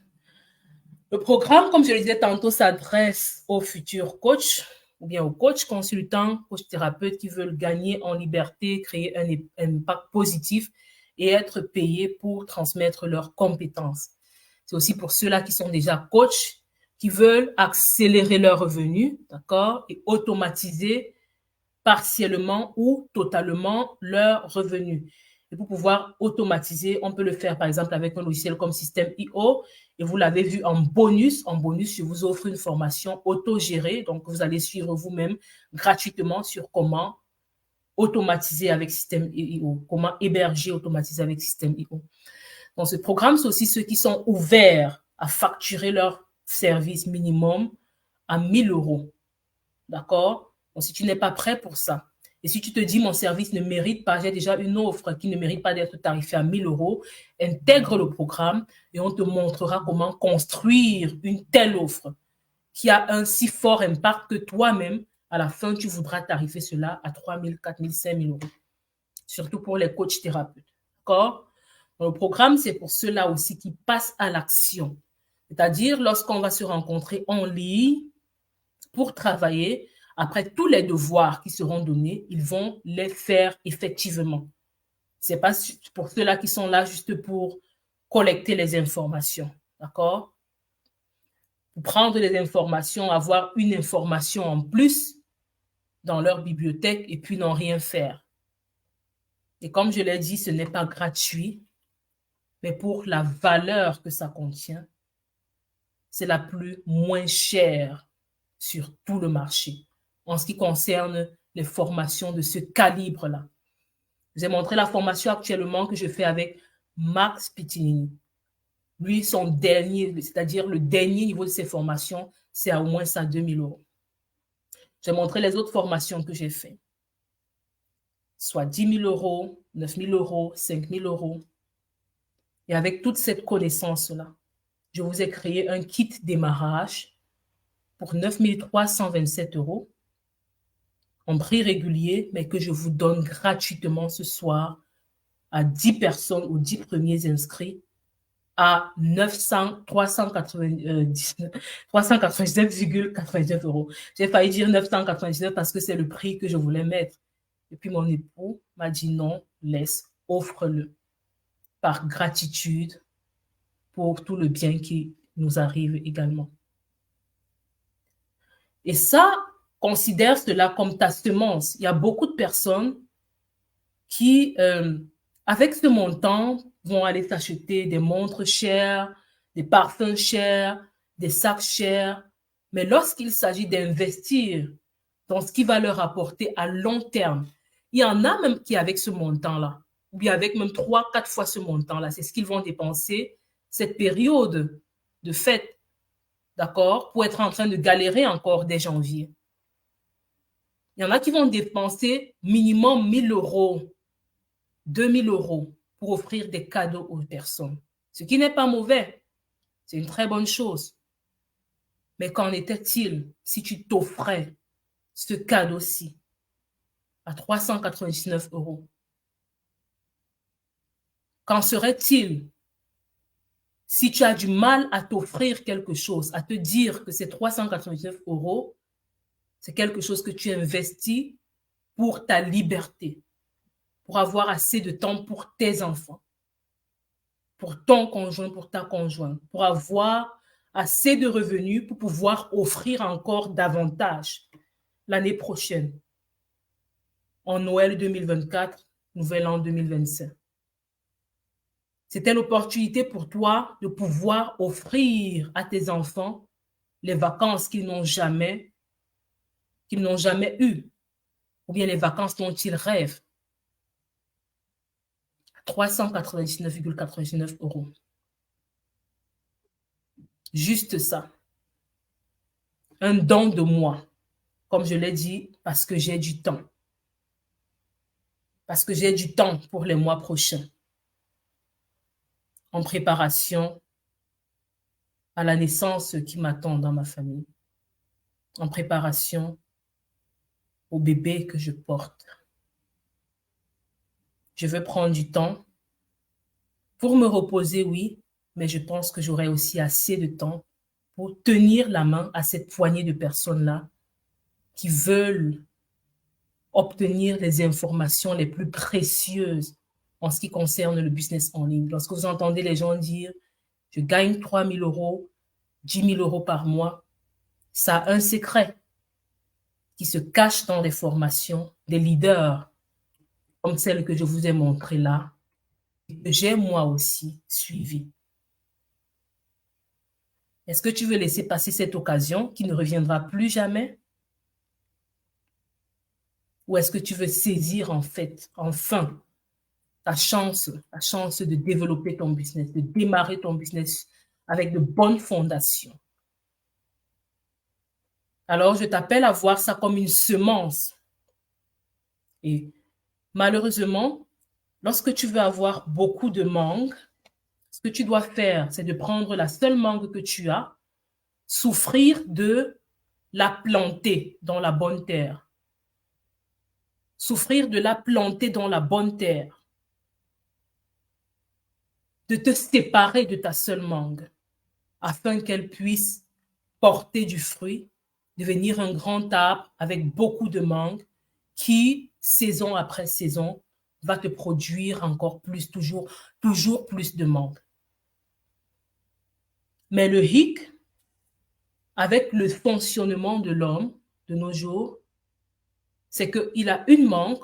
le programme, comme je le disais tantôt, s'adresse aux futurs coachs ou bien aux coachs consultants, coachs thérapeutes qui veulent gagner en liberté, créer un impact positif et être payés pour transmettre leurs compétences. C'est aussi pour ceux-là qui sont déjà coachs, qui veulent accélérer leurs revenus, d'accord, et automatiser partiellement ou totalement leurs revenus. Et pour pouvoir automatiser, on peut le faire par exemple avec un logiciel comme System.io. Et vous l'avez vu en bonus. En bonus, je vous offre une formation autogérée. Donc, vous allez suivre vous-même gratuitement sur comment automatiser avec System.io, comment héberger, automatiser avec System.io. Dans ce programme, c'est aussi ceux qui sont ouverts à facturer leur service minimum à 1 000 €. D'accord? Donc, si tu n'es pas prêt pour ça, et si tu te dis, mon service ne mérite pas, j'ai déjà une offre qui ne mérite pas d'être tarifée à 1 000 €, intègre le programme et on te montrera comment construire une telle offre qui a un si fort impact que toi-même, à la fin, tu voudras tarifer cela à 3 000, 4 000, 5 000 €. Surtout pour les coachs thérapeutes. D'accord? Donc, le programme, c'est pour ceux-là aussi qui passent à l'action. C'est-à-dire, lorsqu'on va se rencontrer en ligne pour travailler, après tous les devoirs qui seront donnés, ils vont les faire effectivement. C'est pas pour ceux-là qui sont là juste pour collecter les informations. D'accord? Pour prendre les informations, avoir une information en plus dans leur bibliothèque et puis n'en rien faire. Et comme je l'ai dit, ce n'est pas gratuit, mais pour la valeur que ça contient, c'est la moins chère sur tout le marché en ce qui concerne les formations de ce calibre-là. Je vous ai montré la formation actuellement que je fais avec Max Piccinini. Lui, son dernier, c'est-à-dire le dernier niveau de ses formations, c'est à au moins ça 2 000 €. J'ai montré les autres formations que j'ai faites, soit 10 000 €, 9 000 €, 5 000 €. Et avec toute cette connaissance-là, je vous ai créé un kit démarrage pour 9 327 € en prix régulier, mais que je vous donne gratuitement ce soir à 10 personnes, aux 10 premiers inscrits, à 399,99 €. J'ai failli dire 999 parce que c'est le prix que je voulais mettre. Et puis mon époux m'a dit non, laisse, offre-le. Par gratitude pour tout le bien qui nous arrive également. Et ça, considère cela comme ta semence. Il y a beaucoup de personnes qui, avec ce montant, vont aller s'acheter des montres chères, des parfums chers, des sacs chers. Mais lorsqu'il s'agit d'investir dans ce qui va leur apporter à long terme, il y en a même qui, avec ce montant-là, ou bien avec même 3, 4 fois ce montant-là, c'est ce qu'ils vont dépenser, cette période de fête, d'accord, pour être en train de galérer encore dès janvier. Il y en a qui vont dépenser minimum 1 000 €, 2 000 € pour offrir des cadeaux aux personnes. Ce qui n'est pas mauvais. C'est une très bonne chose. Mais qu'en était-il si tu t'offrais ce cadeau-ci à 399 €? Qu'en serait-il si tu as du mal à t'offrir quelque chose, à te dire que ces 399 €, c'est quelque chose que tu investis pour ta liberté, pour avoir assez de temps pour tes enfants, pour ton conjoint, pour ta conjointe, pour avoir assez de revenus pour pouvoir offrir encore davantage l'année prochaine, en Noël 2024, Nouvel An 2025. C'était l'opportunité pour toi de pouvoir offrir à tes enfants les vacances qu'ils n'ont jamais eues, ou bien les vacances dont ils rêvent. 399,99 €. Juste ça. Un don de moi, comme je l'ai dit, parce que j'ai du temps. Parce que j'ai du temps pour les mois prochains, en préparation à la naissance qui m'attend dans ma famille, en préparation au bébé que je porte. Je veux prendre du temps pour me reposer, oui, mais je pense que j'aurai aussi assez de temps pour tenir la main à cette poignée de personnes-là qui veulent obtenir les informations les plus précieuses en ce qui concerne le business en ligne. Lorsque vous entendez les gens dire « je gagne 3 000 €, 10 000 € par mois », ça a un secret qui se cache dans les formations des leaders comme celle que je vous ai montrée là, et que j'ai moi aussi suivie. Est-ce que tu veux laisser passer cette occasion qui ne reviendra plus jamais? Ou est-ce que tu veux saisir en fait, enfin, ta chance de développer ton business, de démarrer ton business avec de bonnes fondations? Alors, je t'appelle à voir ça comme une semence. Et malheureusement, lorsque tu veux avoir beaucoup de mangue, ce que tu dois faire, c'est de prendre la seule mangue que tu as, souffrir de la planter dans la bonne terre. Souffrir de la planter dans la bonne terre. De te séparer de ta seule mangue afin qu'elle puisse porter du fruit, devenir un grand arbre avec beaucoup de mangue qui, saison après saison, va te produire encore plus, toujours plus de mangue. Mais le hic, avec le fonctionnement de l'homme de nos jours, c'est qu'il a une mangue,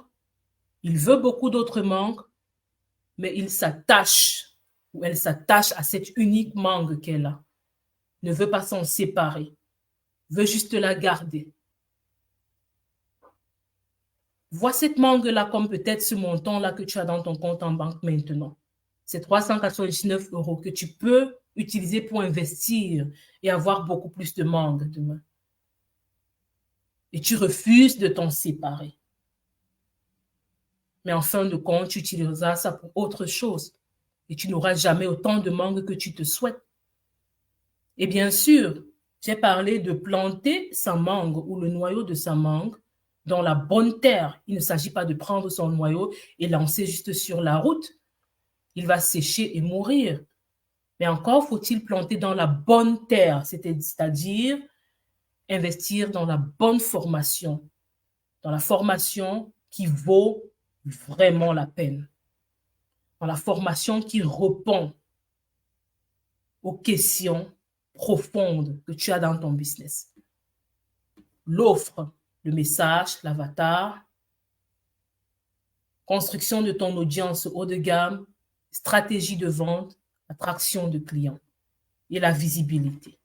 il veut beaucoup d'autres mangues, mais il s'attache ou elle s'attache à cette unique mangue qu'elle a, ne veut pas s'en séparer, veut juste la garder. Vois cette mangue-là comme peut-être ce montant-là que tu as dans ton compte en banque maintenant. C'est 399 € que tu peux utiliser pour investir et avoir beaucoup plus de mangue demain. Et tu refuses de t'en séparer. Mais en fin de compte, tu utiliseras ça pour autre chose. Et tu n'auras jamais autant de mangue que tu te souhaites. Et bien sûr, j'ai parlé de planter sa mangue ou le noyau de sa mangue dans la bonne terre. Il ne s'agit pas de prendre son noyau et lancer juste sur la route. Il va sécher et mourir. Mais encore faut-il planter dans la bonne terre, c'est-à-dire investir dans la bonne formation, dans la formation qui vaut vraiment la peine, dans la formation qui répond aux questions profondes que tu as dans ton business. L'offre, le message, l'avatar, construction de ton audience haut de gamme, stratégie de vente, attraction de clients et la visibilité.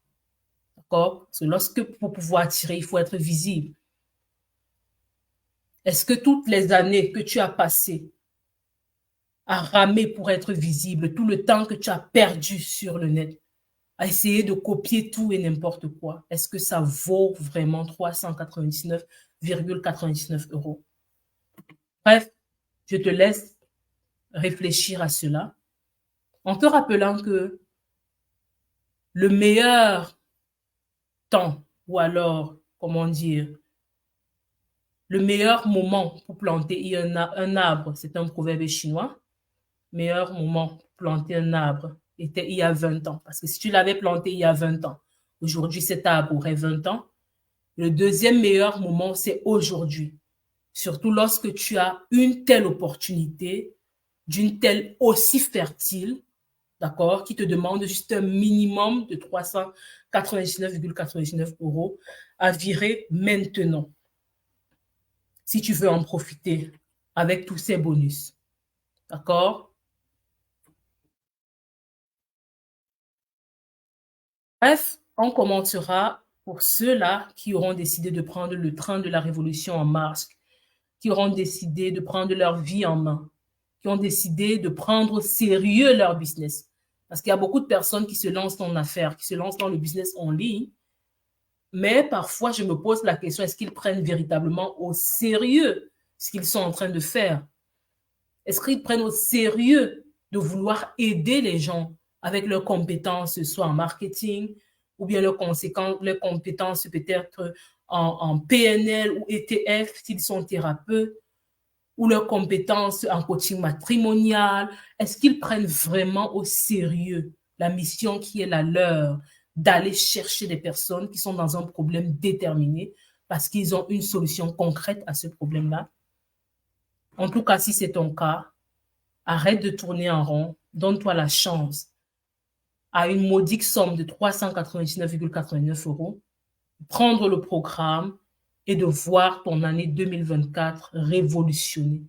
D'accord? Parce que lorsque pour pouvoir attirer, il faut être visible. Est-ce que toutes les années que tu as passées à ramer pour être visible, tout le temps que tu as perdu sur le net, à essayer de copier tout et n'importe quoi, est-ce que ça vaut vraiment 399,99 €? Bref, je te laisse réfléchir à cela en te rappelant que le meilleur temps, ou alors, comment dire, le meilleur moment pour planter un arbre, c'est un proverbe chinois, meilleur moment pour planter un arbre était il y a 20 ans. Parce que si tu l'avais planté il y a 20 ans, aujourd'hui cet arbre aurait 20 ans. Le deuxième meilleur moment, c'est aujourd'hui. Surtout lorsque tu as une telle opportunité, d'une telle aussi fertile, d'accord, qui te demande juste un minimum de 399,99 € à virer maintenant, si tu veux en profiter avec tous ces bonus. D'accord? Bref, on commencera pour ceux-là qui auront décidé de prendre le train de la révolution en marche, qui auront décidé de prendre leur vie en main, qui ont décidé de prendre au sérieux leur business. Parce qu'il y a beaucoup de personnes qui se lancent en affaires, qui se lancent dans le business en ligne, mais parfois je me pose la question, est-ce qu'ils prennent véritablement au sérieux ce qu'ils sont en train de faire? Est-ce qu'ils prennent au sérieux de vouloir aider les gens avec leurs compétences, soit en marketing, ou bien leurs compétences peut-être en PNL ou ETF, s'ils sont thérapeutes, ou leurs compétences en coaching matrimonial? Est-ce qu'ils prennent vraiment au sérieux la mission qui est la leur, d'aller chercher des personnes qui sont dans un problème déterminé parce qu'ils ont une solution concrète à ce problème-là? En tout cas, si c'est ton cas, arrête de tourner en rond, donne-toi la chance à une modique somme de 399,89 €, prendre le programme et de voir ton année 2024 révolutionner,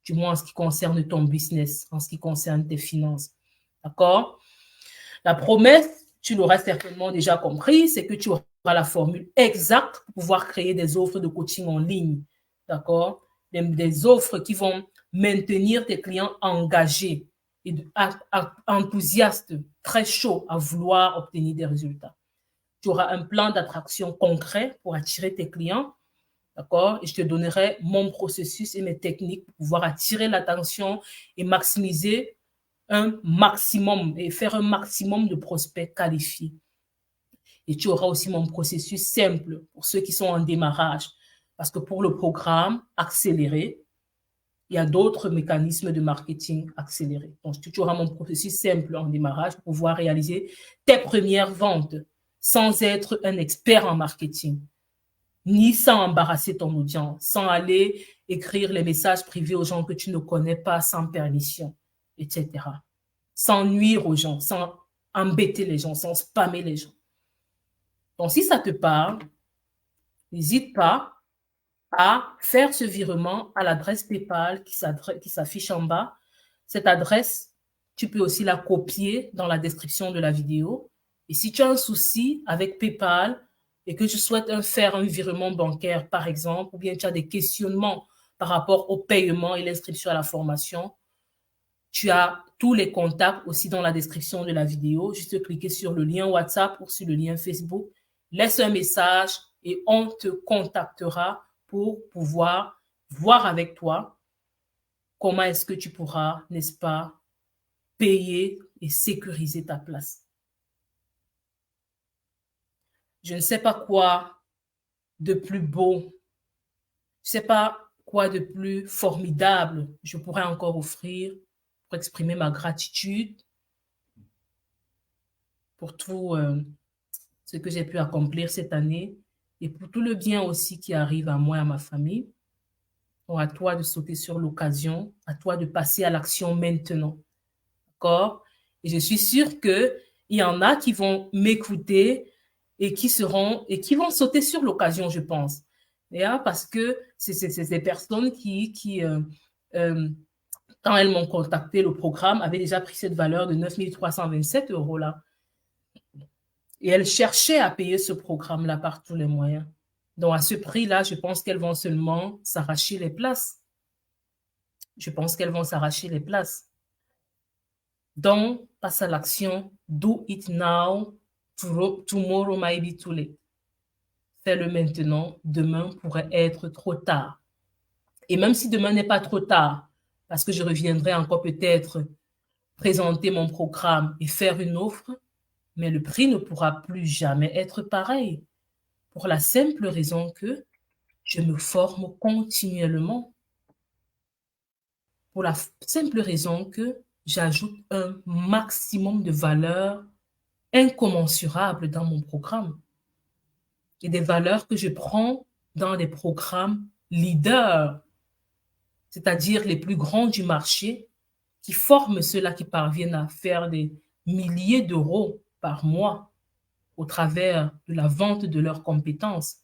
du moins en ce qui concerne ton business, en ce qui concerne tes finances. D'accord? La promesse, tu l'auras certainement déjà compris, c'est que tu auras la formule exacte pour pouvoir créer des offres de coaching en ligne. D'accord? Des offres qui vont maintenir tes clients engagés et enthousiastes, très chauds à vouloir obtenir des résultats. Tu auras un plan d'attraction concret pour attirer tes clients. D'accord? Et je te donnerai mon processus et mes techniques pour pouvoir attirer l'attention et maximiser un maximum et faire un maximum de prospects qualifiés. Et tu auras aussi mon processus simple pour ceux qui sont en démarrage. Parce que pour le programme accéléré, il y a d'autres mécanismes de marketing accéléré. Donc, tu auras mon processus simple en démarrage pour pouvoir réaliser tes premières ventes sans être un expert en marketing, ni sans embarrasser ton audience, sans aller écrire les messages privés aux gens que tu ne connais pas sans permission, etc. Sans nuire aux gens, sans embêter les gens, sans spammer les gens. Donc, si ça te parle, n'hésite pas à faire ce virement à l'adresse PayPal qui s'affiche en bas. Cette adresse, tu peux aussi la copier dans la description de la vidéo. Et si tu as un souci avec PayPal et que tu souhaites faire un virement bancaire, par exemple, ou bien tu as des questionnements par rapport au paiement et l'inscription à la formation, tu as tous les contacts aussi dans la description de la vidéo. Juste cliquer sur le lien WhatsApp ou sur le lien Facebook. Laisse un message et on te contactera pour pouvoir voir avec toi comment est-ce que tu pourras, n'est-ce pas, payer et sécuriser ta place. Je ne sais pas quoi de plus beau, je ne sais pas quoi de plus formidable je pourrais encore offrir pour exprimer ma gratitude pour tout ce que j'ai pu accomplir cette année et pour tout le bien aussi qui arrive à moi et à ma famille. Donc, à toi de sauter sur l'occasion, à toi de passer à l'action maintenant. D'accord? Et je suis sûre qu'il y en a qui vont m'écouter et qui vont sauter sur l'occasion, je pense. Parce que c'est des personnes qui quand elles m'ont contacté, le programme avait déjà pris cette valeur de 9 327 € là. Et elles cherchaient à payer ce programme-là par tous les moyens. Donc, à ce prix-là, je pense qu'elles vont seulement s'arracher les places. Je pense qu'elles vont s'arracher les places. Donc, passe à l'action. Do it now. Tomorrow might be too late. Fais-le maintenant. Demain pourrait être trop tard. Et même si demain n'est pas trop tard, parce que je reviendrai encore peut-être présenter mon programme et faire une offre, mais le prix ne pourra plus jamais être pareil. Pour la simple raison que je me forme continuellement. Pour la simple raison que j'ajoute un maximum de valeur incommensurable dans mon programme. Et des valeurs que je prends dans des programmes leaders, c'est-à-dire les plus grands du marché, qui forment ceux-là qui parviennent à faire des milliers d'euros par mois au travers de la vente de leurs compétences,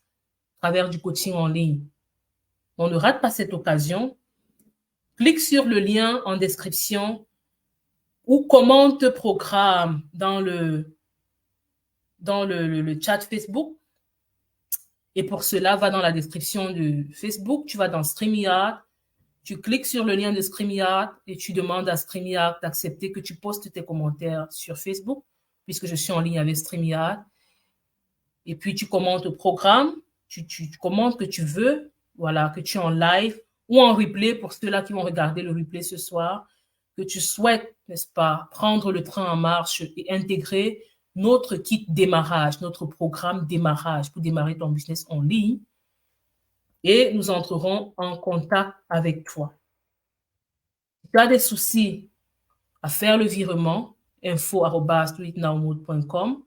à travers du coaching en ligne. On ne rate pas cette occasion. Clique sur le lien en description ou commente programme dans le chat Facebook. Et pour cela, va dans la description de Facebook, tu vas dans StreamYard, tu cliques sur le lien de StreamYard et tu demandes à StreamYard d'accepter que tu postes tes commentaires sur Facebook, puisque je suis en ligne avec StreamYard. Et puis, tu commentes au programme, tu commentes que tu veux, voilà, que tu es en live ou en replay pour ceux-là qui vont regarder le replay ce soir, que tu souhaites, n'est-ce pas, prendre le train en marche et intégrer notre kit démarrage, notre programme démarrage pour démarrer ton business en ligne. Et nous entrerons en contact avec toi. Si tu as des soucis à faire le virement, info@doitnowmode.com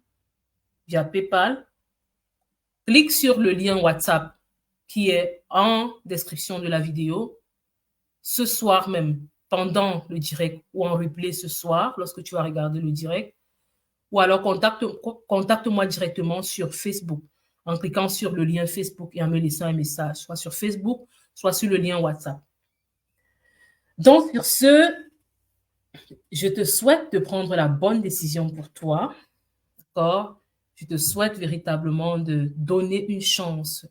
via PayPal, clique sur le lien WhatsApp qui est en description de la vidéo. Ce soir même, pendant le direct ou en replay ce soir, lorsque tu vas regarder le direct, ou alors contacte-moi directement sur Facebook en cliquant sur le lien Facebook et en me laissant un message, soit sur Facebook, soit sur le lien WhatsApp. Donc, sur ce, je te souhaite de prendre la bonne décision pour toi, d'accord? Je te souhaite véritablement de donner une chance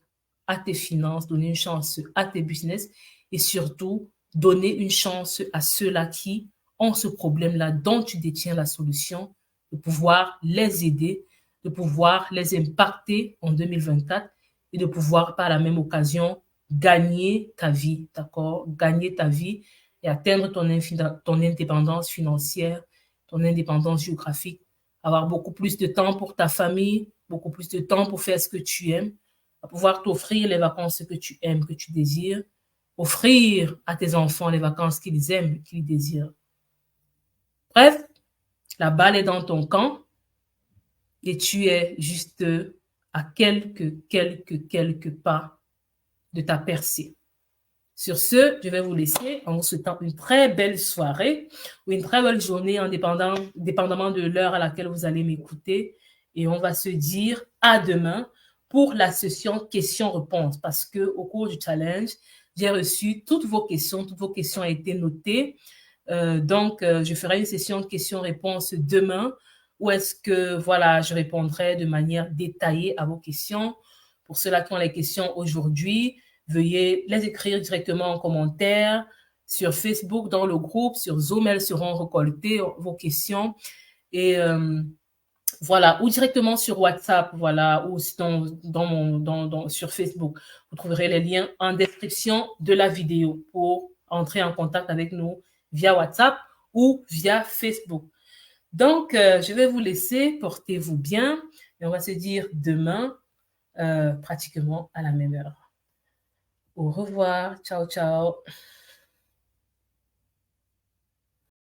à tes finances, donner une chance à tes business et surtout donner une chance à ceux-là qui ont ce problème-là dont tu détiens la solution, de pouvoir les aider, de pouvoir les impacter en 2024 et de pouvoir par la même occasion gagner ta vie, d'accord? Gagner ta vie et atteindre ton indépendance financière, ton indépendance géographique, avoir beaucoup plus de temps pour ta famille, beaucoup plus de temps pour faire ce que tu aimes, à pouvoir t'offrir les vacances que tu aimes, que tu désires, offrir à tes enfants les vacances qu'ils aiment, qu'ils désirent. Bref, la balle est dans ton camp et tu es juste à quelques pas de ta percée. Sur ce, je vais vous laisser en vous souhaitant une très belle soirée ou une très belle journée, dépendamment de l'heure à laquelle vous allez m'écouter. Et on va se dire à demain pour la session questions-réponses parce que au cours du challenge, j'ai reçu toutes vos questions ont été notées. Donc, je ferai une session questions-réponses demain où est-ce que, voilà, je répondrai de manière détaillée à vos questions. Pour ceux-là qui ont les questions aujourd'hui, veuillez les écrire directement en commentaire sur Facebook, dans le groupe, sur Zoom, elles seront récoltées, vos questions. Et voilà, ou directement sur WhatsApp, voilà, ou sur Facebook. Vous trouverez les liens en description de la vidéo pour entrer en contact avec nous via WhatsApp ou via Facebook. Donc, je vais vous laisser, portez-vous bien, et on va se dire demain, pratiquement à la même heure. Au revoir, ciao, ciao.